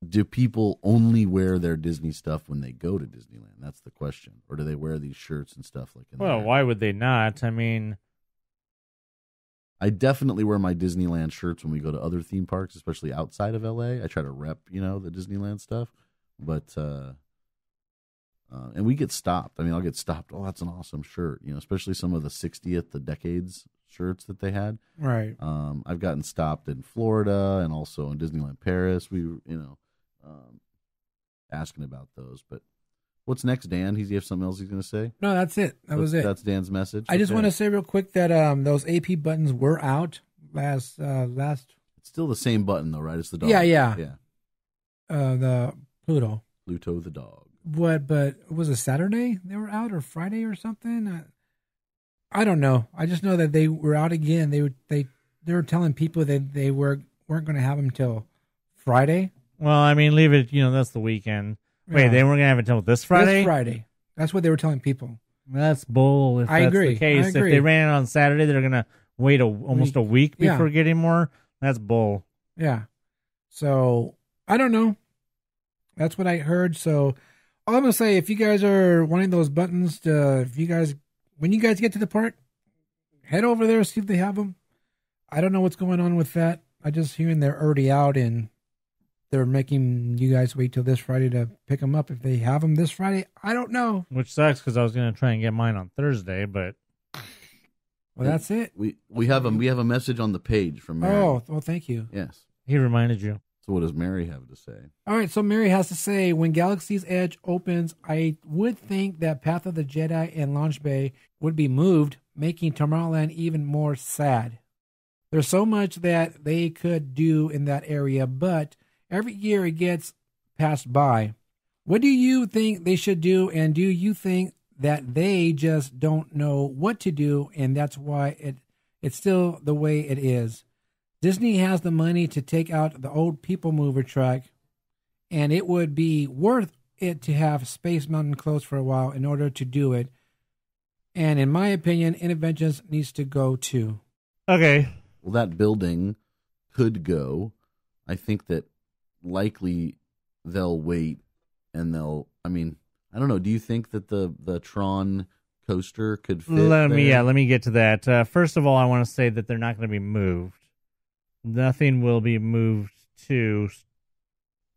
do people only wear their Disney stuff when they go to Disneyland? That's the question. Or do they wear these shirts and stuff like that? Well, why would they not? I mean, I definitely wear my Disneyland shirts when we go to other theme parks, especially outside of LA. I try to rep, the Disneyland stuff. But and we get stopped. I mean, I'll get stopped. Oh, that's an awesome shirt. Especially some of the 60th, the decades shirts that they had. Right. I've gotten stopped in Florida and also in Disneyland Paris. We, asking about those. But what's next, Dan? Does he have something else he's going to say? No, that's it. That was it. That's Dan's message. I just want to say real quick that those AP buttons were out last. It's still the same button though, right? It's the dog. Yeah. The Pluto the dog. But was it Saturday they were out or Friday or something? I don't know. I just know that they were out again. They were telling people that they weren't going to have them till Friday. Well, I mean, leave it. That's the weekend. Wait, they weren't going to have it until this Friday? This Friday. That's what they were telling people. That's bull. If I that's agree. the case, if they ran it on Saturday, they're going to wait almost a week before getting more. That's bull. Yeah. So I don't know. That's what I heard. So all I'm going to say, if you guys are wanting those buttons, when you guys get to the park, head over there, see if they have them. I don't know what's going on with that. I just hearing they're already out and they're making you guys wait till this Friday to pick them up. If they have them this Friday, I don't know. Which sucks because I was going to try and get mine on Thursday, but well, that's it. We have a message on the page from Mary. Oh, well, thank you. Yes, he reminded you. So what does Mary have to say? All right, so Mary has to say, when Galaxy's Edge opens, I would think that Path of the Jedi and Launch Bay would be moved, making Tomorrowland even more sad. There's so much that they could do in that area, but every year it gets passed by. What do you think they should do, and do you think that they just don't know what to do, and that's why it's still the way it is? Disney has the money to take out the old People Mover track, and it would be worth it to have Space Mountain closed for a while in order to do it. And in my opinion, Interventions needs to go too. Okay. Well, that building could go. I think that likely they'll wait and I don't know. Do you think that the Tron coaster could fit let me get to that. First of all, I want to say that they're not going to be moved. Nothing will be moved to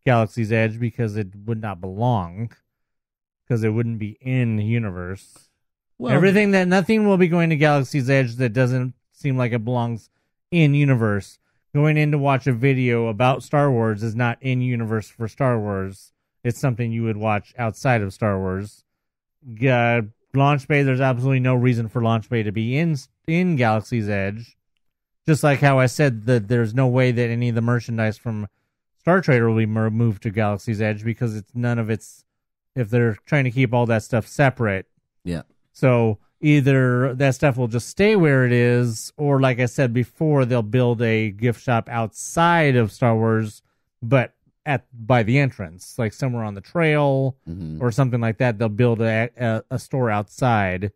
Galaxy's Edge because it would not belong, because it wouldn't be in the universe. Well, nothing will be going to Galaxy's Edge that doesn't seem like it belongs in universe. going in to watch a video about Star Wars is not in universe for Star Wars. It's something you would watch outside of Star Wars. Launch Bay, there's absolutely no reason for Launch Bay to be in Galaxy's Edge. Just like how I said that there's no way that any of the merchandise from Star Trader will be moved to Galaxy's Edge because it's none of its, if they're trying to keep all that stuff separate. Yeah. So either that stuff will just stay where it is, or like I said before, they'll build a gift shop outside of Star Wars, but by the entrance, like somewhere on the trail or something like that. They'll build a store outside,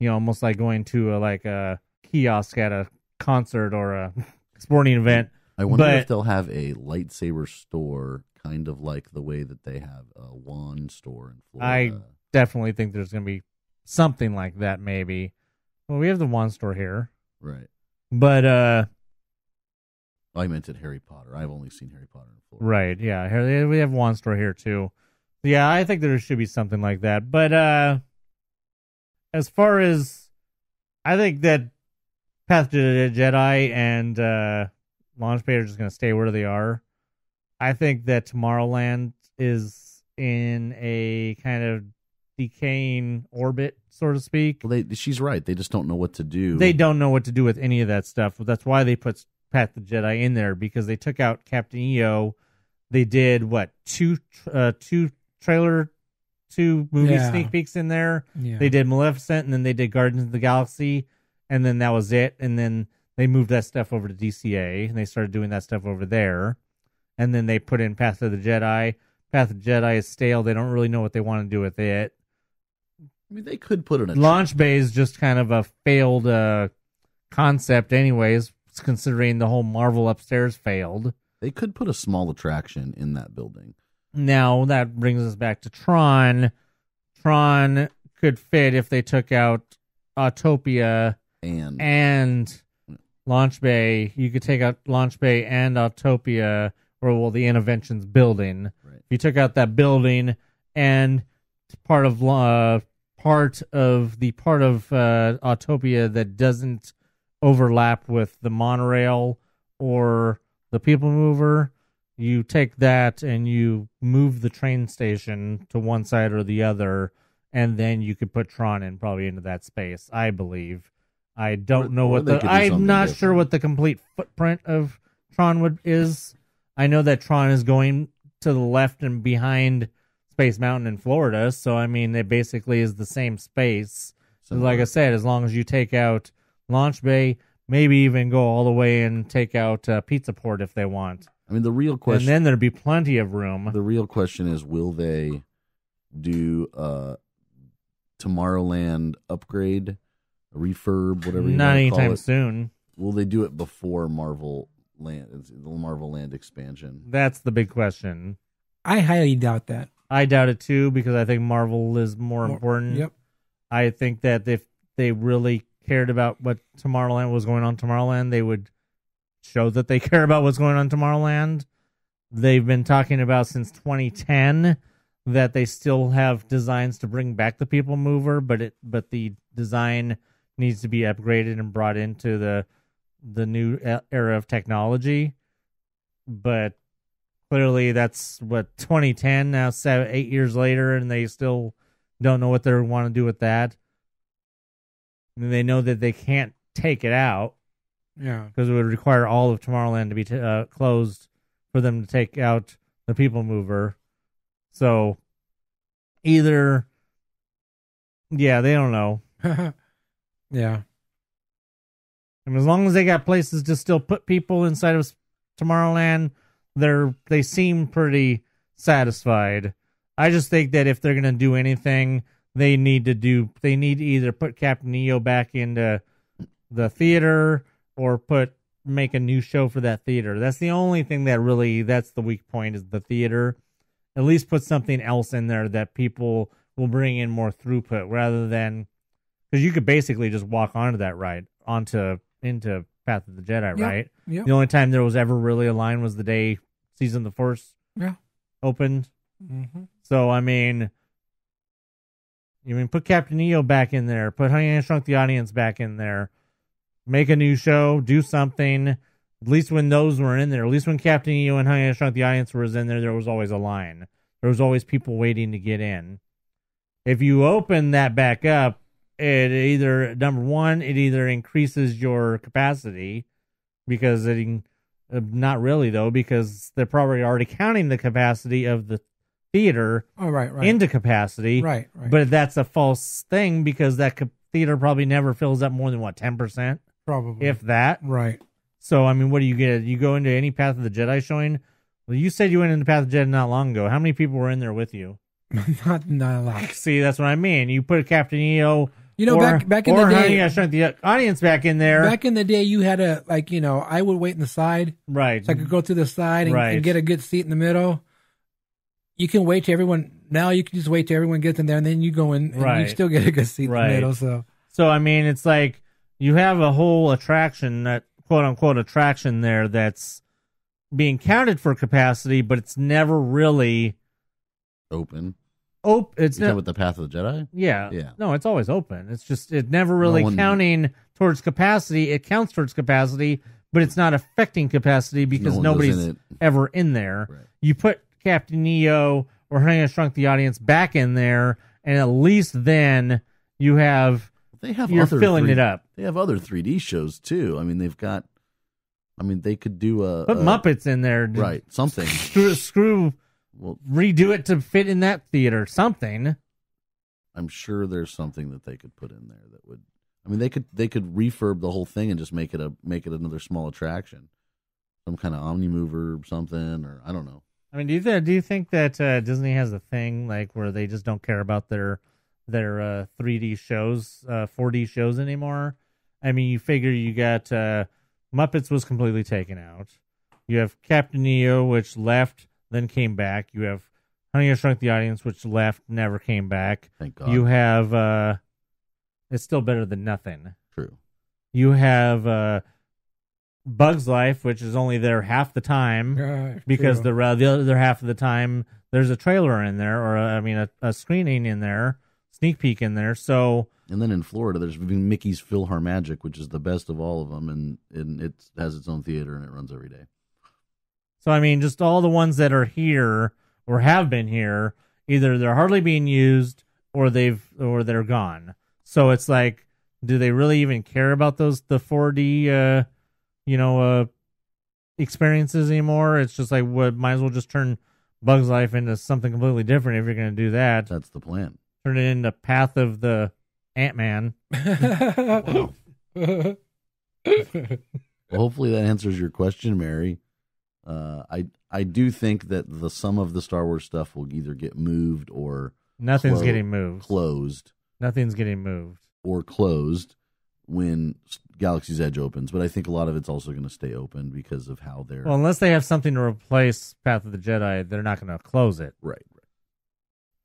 almost like going to a kiosk at a concert or a sporting event. I wonder if they'll have a lightsaber store, kind of like the way that they have a wand store in Florida. I definitely think there's going to be something like that, maybe. Well, we have the wand store here. Right. But, I meant at Harry Potter. I've only seen Harry Potter in Florida. Right, yeah. We have wand store here, too. Yeah, I think there should be something like that. But, as far as, I think that Path to the Jedi and, Launch Bay are just going to stay where they are. I think that Tomorrowland is in a kind of decaying orbit, so to speak. Well, she's right. They just don't know what to do. They don't know what to do with any of that stuff. That's why they put Path to the Jedi in there, because they took out Captain EO. They did, two movie sneak peeks in there. Yeah. They did Maleficent, and then they did Guardians of the Galaxy, and then that was it. And then they moved that stuff over to DCA, and they started doing that stuff over there. And then they put in Path of the Jedi. Path of the Jedi is stale. They don't really know what they want to do with it. I mean, they could put it in Launch Bay is just kind of a failed concept anyways, considering the whole Marvel upstairs failed. They could put a small attraction in that building. Now, that brings us back to Tron. Tron could fit if they took out Autopia and Launch Bay. You could take out Launch Bay and Autopia, or the Interventions building. Right. If you took out that building and part of Autopia that doesn't overlap with the monorail or the People Mover, you take that and you move the train station to one side or the other, and then you could put Tron into that space, I believe. I don't know I'm not sure what the complete footprint of Tron is. I know that Tron is going to the left and behind Space Mountain in Florida, so I mean, it basically is the same space. So like I said, as long as you take out Launch Bay, maybe even go all the way and take out Pizza Port if they want. I mean, the real question... And then there'd be plenty of room. The real question is, will they do Tomorrowland upgrade, a refurb, whatever you want to call it? Not anytime soon. Will they do it before Marvel Land expansion? That's the big question. I highly doubt that. I doubt it too, because I think Marvel is more important. Yep. I think that if they really cared about what Tomorrowland was going on Tomorrowland, they would show that they care about what's going on Tomorrowland. They've been talking about since 2010 that they still have designs to bring back the People Mover, but the design needs to be upgraded and brought into the new era of technology. But clearly that's 2010 now, 8 years later, and they still don't know what they want to do with that. I mean, they know that they can't take it out. Yeah. Because it would require all of Tomorrowland to be closed for them to take out the People Mover. So, either... Yeah, they don't know. Yeah. And as long as they got places to still put people inside of Tomorrowland, they seem pretty satisfied. I just think that if they're going to do anything, they need to either put Captain EO back into the theater or make a new show for that theater. That's the only thing that's the weak point, is the theater. At least put something else in there that people will bring in more throughput, rather than, because you could basically just walk onto that ride, into Path of the Jedi, right? Yep. The only time there was ever really a line was the day Season of the Force opened. Mm-hmm. So, I mean, put Captain EO back in there, put Honey, I Shrunk the Audience back in there, make a new show, do something. At least when those were in there, at least when Captain EO and Honey, I Shrunk the Audience was in there, there was always a line. There was always people waiting to get in. If you open that back up, it either, number one, it either increases your capacity because not really though, because they're probably already counting the capacity of the theater into capacity. Right. But that's a false thing because that theater probably never fills up more than 10%? Probably. If that. Right. So, I mean, what do you get? You go into any Path of the Jedi showing? Well, you said you went into Path of the Jedi not long ago. How many people were in there with you? not a lot. See, that's what I mean. You put Captain EO, back in the day, I Shrunk the Audience back in there. Back in the day, you had to I would wait in the side, right? So I could go to the side and get a good seat in the middle. You can wait till everyone. Now you can just wait till everyone gets in there, and then you go in, and you still get a good seat in the middle. So I mean, it's like you have a whole attraction, that quote unquote attraction there, that's being counted for capacity, but it's never really open. It's not with the Path of the Jedi. Yeah. No, it's always open. It's just it never really counting towards capacity. It counts towards capacity, but it's not affecting capacity because nobody's ever in there. Right. You put Captain EO or Honey, I Shrunk the Audience back in there, and at least then you're filling it up. They have other 3D shows too. I mean, they could do put Muppets in there, right? Something screw. Well, redo it to fit in that theater. Something. I'm sure there's something that they could put in there that would. I mean, they could refurb the whole thing and just make it another small attraction, some kind of Omni-Mover or something, or I don't know. I mean, do you think that Disney has a thing like where they just don't care about their 3D shows, 4D shows anymore? I mean, you figure you got Muppets was completely taken out. You have Captain EO, which left, then came back. You have Honey, I Shrunk the Audience, which left, never came back. Thank God. You have it's still better than nothing. True. You have Bug's Life, which is only there half the time because the other half of the time there's a trailer in there, or a screening in there, sneak peek in there. So, and then in Florida, there's Mickey's PhilharMagic, which is the best of all of them, and it has its own theater and it runs every day. So I mean, just all the ones that are here or have been here, either they're hardly being used or they're gone. So it's like, do they really even care about the 4D experiences anymore? It's just like, might as well just turn Bug's Life into something completely different if you're going to do that. That's the plan. Turn it into Path of the Ant-Man. Wow. Well, hopefully that answers your question, Mary. I do think that the sum of the Star Wars stuff will either get moved or nothing's getting moved. Closed. Nothing's getting moved or closed when Galaxy's Edge opens. But I think a lot of it's also going to stay open because of how they're. Well, unless they have something to replace Path of the Jedi, they're not going to close it. Right.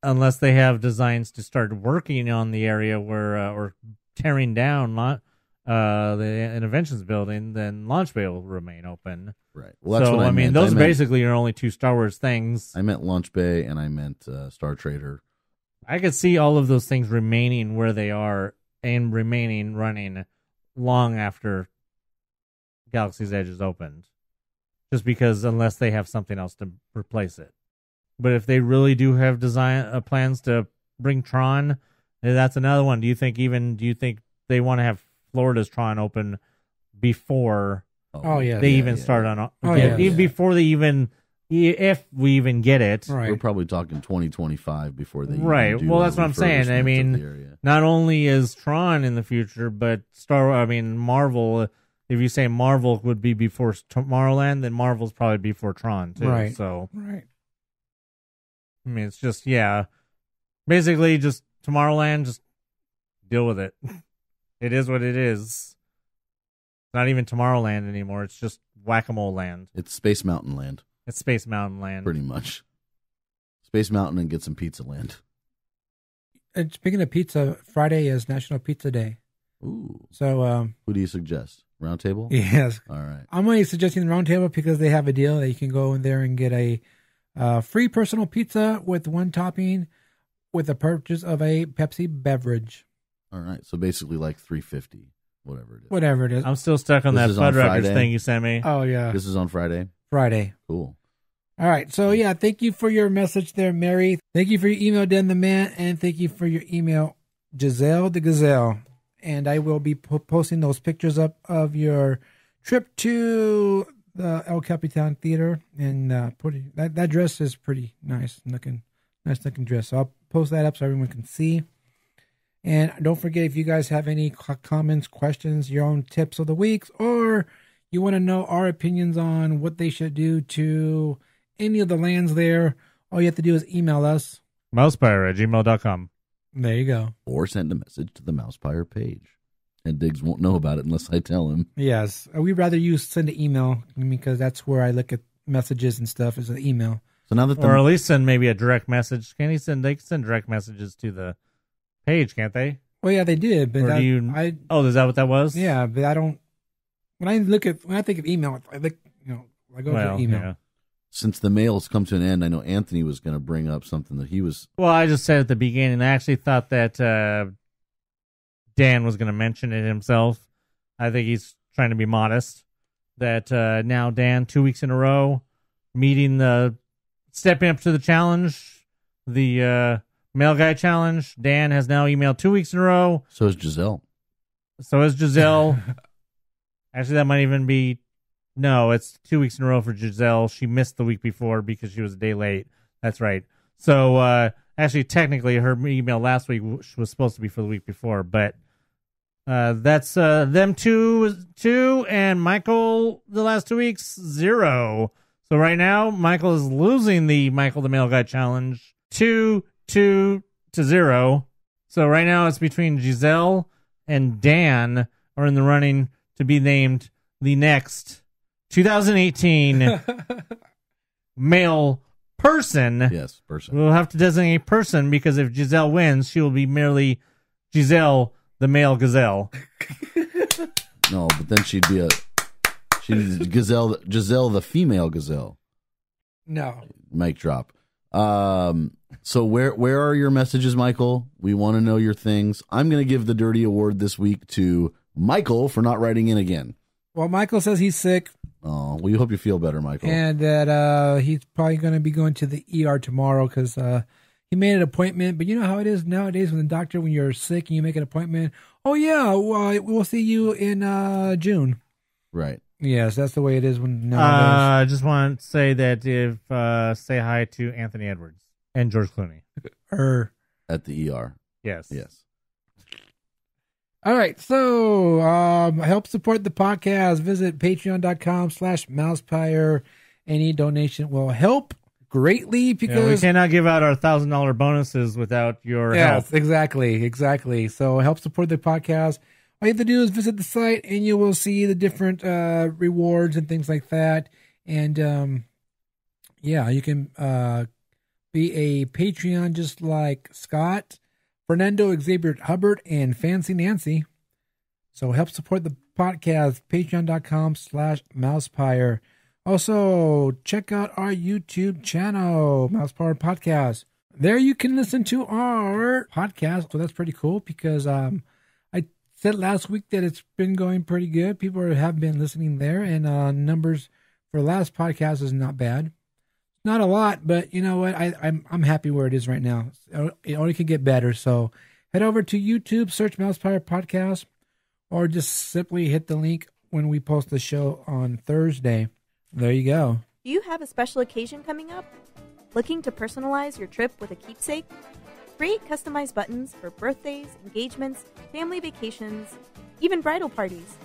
Unless they have designs to start working on the area where or tearing down the Interventions building, then Launch Bay will remain open. Right. Well, that's what I meant. Those basically are only two Star Wars things. I meant Launch Bay and I meant Star Trader. I could see all of those things remaining where they are and remaining running long after Galaxy's Edge is opened. Just because unless they have something else to replace it. But if they really do have plans to bring Tron, that's another one. Do you think they want to have Florida's Tron open before they start on before they even, if we even get it? Right. We're probably talking 2025 before they right. Well, that's what I'm saying. I mean, not only is Tron in the future, but Marvel. If you say Marvel would be before Tomorrowland, then Marvel's probably before Tron too. Right. So right. I mean, it's just basically just Tomorrowland. Just deal with it. It is what it is. It's not even Tomorrowland anymore. It's just Whack-A-Mole Land. It's Space Mountain Land. It's Space Mountain Land. Pretty much. Space Mountain and get some Pizza Land. And speaking of pizza, Friday is National Pizza Day. Ooh. So, who do you suggest? Round Table? Yes. All right. I'm only suggesting Round Table because they have a deal that you can go in there and get a free personal pizza with one topping with the purchase of a Pepsi beverage. All right. So basically like $3.50. Whatever it is. I'm still stuck on This that is on Fuddruckers Friday? thing you sent me. Oh, yeah. This is on Friday. Friday. Cool. All right. So, yeah, thank you for your message there, Mary. Thank you for your email, Dan the Man. And thank you for your email, Giselle the Gazelle. And I will be posting those pictures up of your trip to the El Capitan Theater. And that dress is pretty nice looking dress. So I'll post that up so everyone can see. And don't forget, if you guys have any comments, questions, your own tips of the weeks, or you want to know our opinions on what they should do to any of the lands there, all you have to do is email us. MousePIRE@gmail.com. There you go. Or send a message to the MousePIRE page. And Diggs won't know about it unless I tell him. Yes. We'd rather you send an email because that's where I look at messages and stuff is an email. So now that or at least send maybe a direct message. They can send direct messages to the page, can't they? Well, yeah, they did. But is that what that was? Yeah, but I don't. When I think of email, I go to email. Yeah. Since the mail's come to an end, I know Anthony was going to bring up something that he was. Well, I just said at the beginning, I actually thought that Dan was going to mention it himself. I think he's trying to be modest. That now Dan, 2 weeks in a row, stepping up to the challenge, the Mail Guy Challenge. Dan has now emailed 2 weeks in a row. So is Giselle. Actually, that might even be... No, it's 2 weeks in a row for Giselle. She missed the week before because she was a day late. That's right. So, actually, technically, her email last week was supposed to be for the week before. But that's them two, and Michael, the last 2 weeks, 0. So right now, Michael is losing the Michael the Mail Guy Challenge 2-0. So right now, it's between Giselle and Dan are in the running to be named the next 2018 male person. Yes, person. We'll have to designate person because if Giselle wins, she will be merely Giselle the male gazelle. No, but then she's Giselle the female gazelle. No. Mic drop. So where are your messages, Michael? We want to know your things. I'm going to give the Dirty Award this week to Michael for not writing in again. Well, Michael says he's sick. Oh, we hope you feel better, Michael. And that he's probably going to be going to the ER tomorrow because he made an appointment. But you know how it is nowadays when you're sick and you make an appointment. Oh, yeah, we'll see you in June. Right. Yes, that's the way it is nowadays. I just want to say that say hi to Anthony Edwards and George Clooney. At the ER. Yes. All right, so help support the podcast. Visit patreon.com/MousePIRE. Any donation will help greatly because we cannot give out our $1,000 bonuses without your help. Yes, exactly. So help support the podcast. All you have to do is visit the site and you will see the different rewards and things like that. And you can be a Patreon just like Scott, Fernando Xavier Hubbard, and Fancy Nancy. So help support the podcast, patreon.com/MousePIRE. Also, check out our YouTube channel, MousePIRE Podcast. There you can listen to our podcast. So that's pretty cool because I said last week that it's been going pretty good. People have been listening there, and numbers for the last podcast is not bad. Not a lot, but you know what? I'm happy where it is right now. It only can get better. So head over to YouTube, search MousePIRE Podcast, or just simply hit the link when we post the show on Thursday. There you go. Do you have a special occasion coming up? Looking to personalize your trip with a keepsake? Create customized buttons for birthdays, engagements, family vacations, even bridal parties,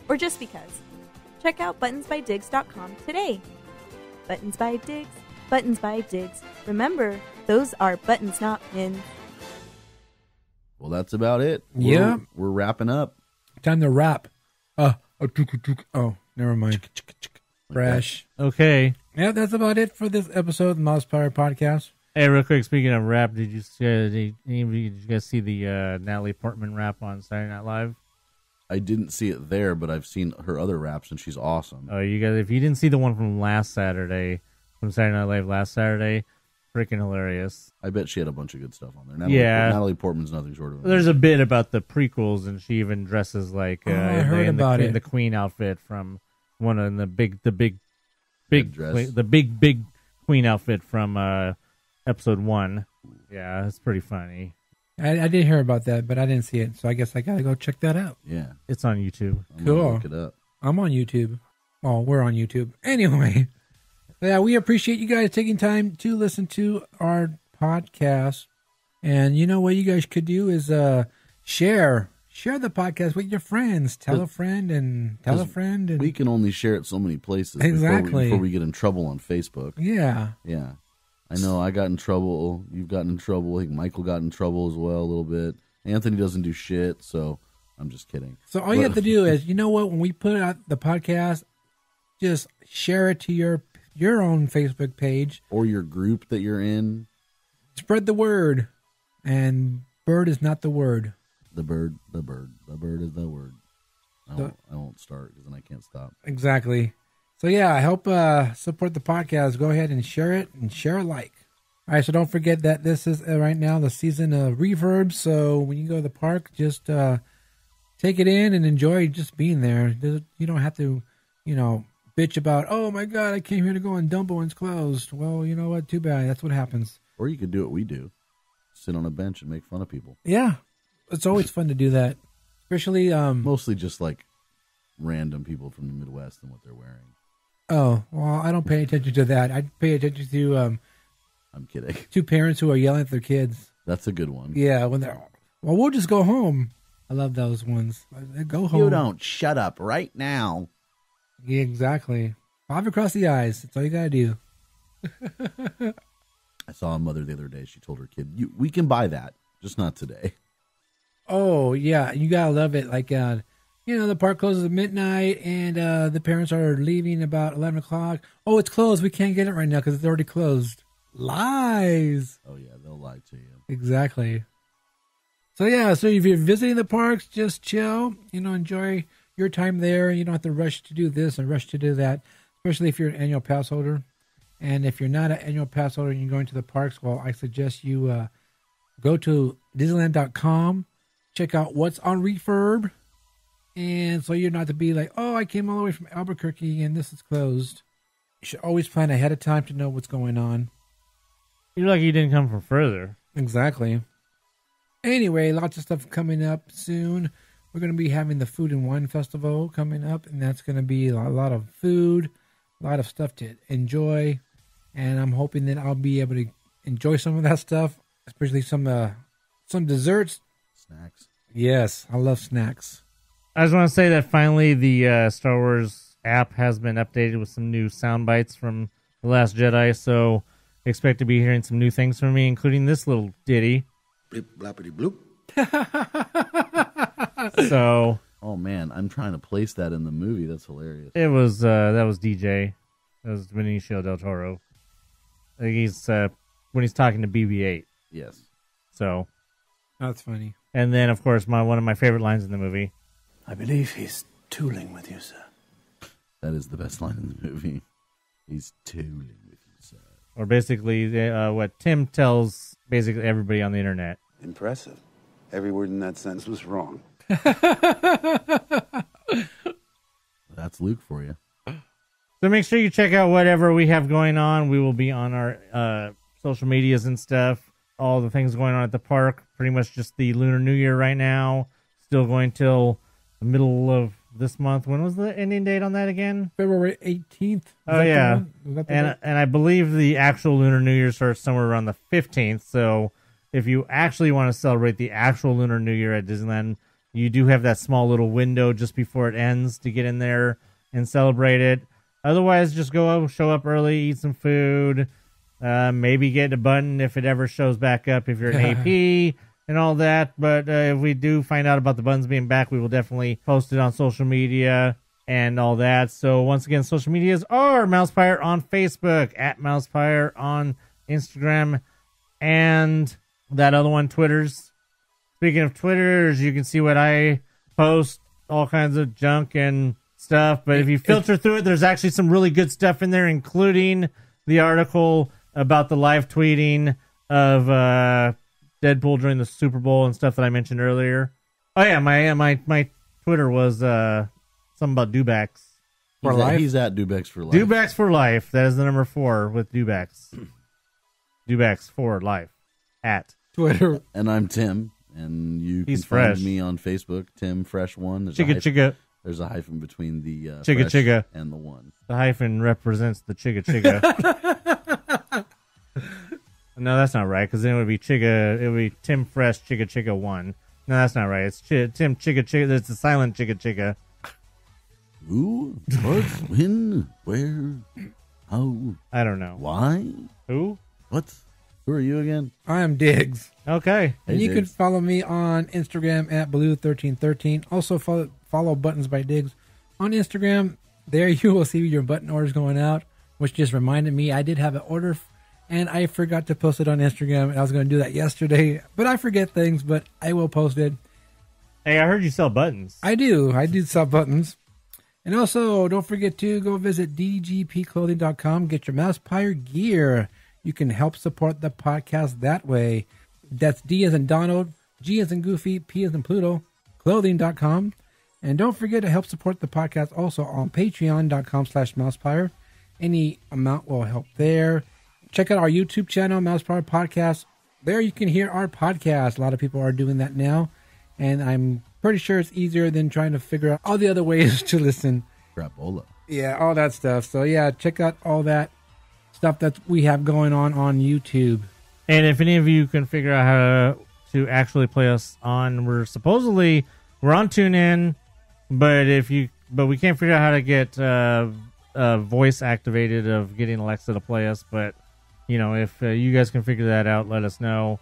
or just because. Check out buttonsbydiggs.com today. Buttons by Diggs. Buttons by Diggs. Remember, those are buttons, not pins. Well, that's about it. Yeah. We're wrapping up. Time to wrap. Oh, never mind. Crash. Okay. Yeah, that's about it for this episode of the MousePIRE Podcast. Hey, real quick, speaking of rap, did you guys see the Natalie Portman rap on Saturday Night Live? I didn't see it there, but I've seen her other raps, and she's awesome. Oh, you guys! If you didn't see the one from Saturday Night Live last Saturday, freaking hilarious. I bet she had a bunch of good stuff on there. Natalie Portman's nothing short of. There's a bit about the prequels, and she even dresses like I heard about the Queen outfit from one of the big Queen outfit from episode 1. Yeah, it's pretty funny. I did hear about that, but I didn't see it, so I guess I gotta go check that out. Yeah, it's on YouTube. Cool. Look it up. I'm on YouTube. Well, we're on YouTube. Anyway, yeah, we appreciate you guys taking time to listen to our podcast. And you know what you guys could do is share the podcast with your friends. Tell a friend and tell a friend. And we can only share it so many places exactly before we get in trouble on Facebook. Yeah. I know I got in trouble. You've gotten in trouble. I think Michael got in trouble as well a little bit. Anthony doesn't do shit, so I'm just kidding. So all you have to do is, you know what, when we put out the podcast, just share it to your own Facebook page. Or your group that you're in. Spread the word. And bird is not the word. The bird is the word. I won't start because then I can't stop. Exactly. So yeah, I hope support the podcast. Go ahead and share it and share a like. All right, so don't forget that this is right now the season of reverb. So when you go to the park, just take it in and enjoy just being there. You don't have to, bitch about, oh my God, I came here to go on Dumbo and it's closed. Well, you know what? Too bad. That's what happens. Or you could do what we do. Sit on a bench and make fun of people. Yeah. It's always fun to do that. Especially... mostly just like random people from the Midwest and what they're wearing. Oh, well, I don't pay attention to that. I pay attention to... I'm kidding. Two parents who are yelling at their kids. That's a good one. Yeah, when they're... Well, we'll just go home. I love those ones. Go home. You don't. Shut up right now. Yeah, exactly. 5 across the eyes. That's all you got to do. I saw a mother the other day. She told her kid, we can buy that, just not today. Oh, yeah. You got to love it. Like, the park closes at midnight and the parents are leaving about 11 o'clock. Oh, it's closed. We can't get it right now because it's already closed. Lies. Oh, yeah. They'll lie to you. Exactly. So, yeah. So, if you're visiting the parks, just chill. Enjoy your time there. You don't have to rush to do this and rush to do that, especially if you're an annual pass holder. And if you're not an annual pass holder and you're going to the parks, well, I suggest you go to Disneyland.com, check out what's on refurb. And so you're not to be like, oh, I came all the way from Albuquerque and this is closed. You should always plan ahead of time to know what's going on. You're lucky you didn't come from further. Exactly. Anyway, lots of stuff coming up soon. We're going to be having the Food and Wine Festival coming up, and that's going to be a lot of food, a lot of stuff to enjoy. And I'm hoping that I'll be able to enjoy some of that stuff, especially some desserts. Snacks. Yes, I love snacks. I just want to say that finally the Star Wars app has been updated with some new sound bites from The Last Jedi, so expect to be hearing some new things from me, including this little ditty. Blip, blappity, bloop. So... Oh, man, I'm trying to place that in the movie. That's hilarious. It was, that was DJ. That was Benicio del Toro. I think he's, when he's talking to BB-8. Yes. So. That's funny. And then, of course, one of my favorite lines in the movie. I believe he's tooling with you, sir. That is the best line in the movie. He's tooling with you, sir. Or basically, what Tim tells basically everybody on the internet. Impressive. Every word in that sentence was wrong. That's Luke for you. So make sure you check out whatever we have going on. We will be on our social medias and stuff. All the things going on at the park. Pretty much just the Lunar New Year right now. Still going till the middle of this month. When was the ending date on that again? February 18th. Oh, yeah. And I believe the actual Lunar New Year starts somewhere around the 15th. So if you actually want to celebrate the actual Lunar New Year at Disneyland, you do have that small little window just before it ends to get in there and celebrate it. Otherwise, just show up early, eat some food, maybe get a button if it ever shows back up if you're an AP and all that. But if we do find out about the buttons being back, we will definitely post it on social media and all that. So once again, social medias are MousePIRE on Facebook, at MousePIRE on Instagram, and that other one, Twitter's. Speaking of Twitters, you can see what I post, all kinds of junk and stuff. But if you filter through it, there's actually some really good stuff in there, including the article about the live tweeting of Deadpool during the Super Bowl and stuff that I mentioned earlier. Oh yeah, my Twitter was something about Dewbacks. He's at Dewbacks for life. Dewbacks for life. That is the number 4 with Dewbacks. Dewbacks for life at Twitter. And I'm Tim, and you can fresh. find me on Facebook, Tim Fresh One. Chigga. There's a hyphen between the Chigga and the one. The hyphen represents the Chigga. No, that's not right, because then it would be Chigga. It would be Tim Fresh Chigga 1. No, that's not right. It's Tim Chigga. It's a silent Chigga. Who? What? When? Where? How? I don't know. Why? Who? What? Who are you again? I am Diggs. Okay. And Hey, you can Diggs. follow me on Instagram at Blue1313. Also follow Buttons by Diggs on Instagram. There you will see your button orders going out, which just reminded me I did have an order and I forgot to post it on Instagram. And I was going to do that yesterday, but I forget things, but I will post it. Hey, I heard you sell buttons. I do sell buttons. And also, don't forget to go visit dgpclothing.com. Get your MousePIRE gear. You can help support the podcast that way. That's D as in Donald, G as in Goofy, P as in Pluto, clothing.com. And don't forget to help support the podcast also on patreon.com/MousePIRE. Any amount will help there. Check out our YouTube channel, MousePIRE Podcast. There you can hear our podcast. A lot of people are doing that now. And I'm pretty sure it's easier than trying to figure out all the other ways to listen. Crapola. Yeah, all that stuff. So yeah, check out all that stuff that we have going on YouTube. And if any of you can figure out how to actually play us on, we're on TuneIn, but we can't figure out how to get voice activated of getting Alexa to play us. But if you guys can figure that out, let us know.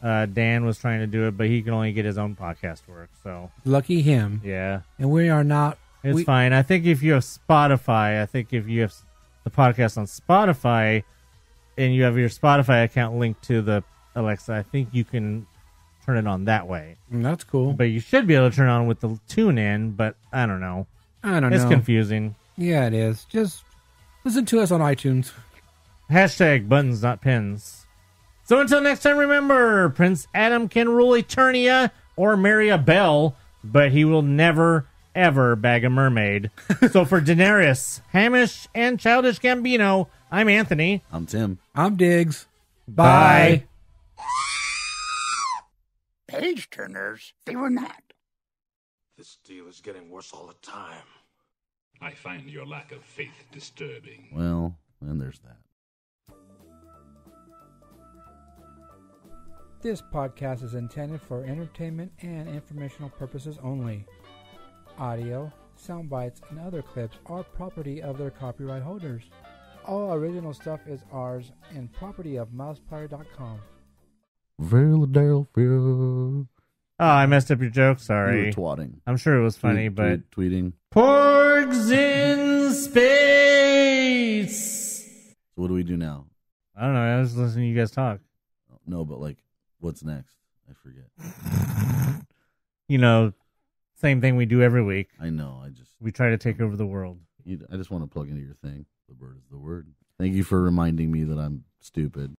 Dan was trying to do it, but he can only get his own podcast to work. So Lucky him. Yeah, and we are not. It's fine. I think if you have Spotify, if you have the podcast on Spotify, and you have your Spotify account linked to the Alexa, I think you can turn it on that way. That's cool. But you should be able to turn it on with the TuneIn, but I don't know. It's confusing. Yeah, it is. Just listen to us on iTunes. Hashtag buttons, not pins. So until next time, remember, Prince Adam can rule Eternia or marry a belle, but he will never, ever bag a mermaid. So for Daenerys, Hamish, and Childish Gambino, I'm Anthony. I'm Tim. I'm Diggs. Bye. Page turners, they were not. This deal is getting worse all the time. I find your lack of faith disturbing. Well, and there's that. This podcast is intended for entertainment and informational purposes only. Audio, sound bites, and other clips are property of their copyright holders. All original stuff is ours and property of MousePIRE.com. Philadelphia. Oh, I messed up your joke. Sorry. You were twatting. I'm sure it was funny, but tweeting. Porgs in space. So what do we do now? I don't know. I was listening to you guys talk. No, but what's next? I forget. Same thing we do every week. I know. We try to take over the world. I just want to plug into your thing. The bird is the word. Thank you for reminding me that I'm stupid.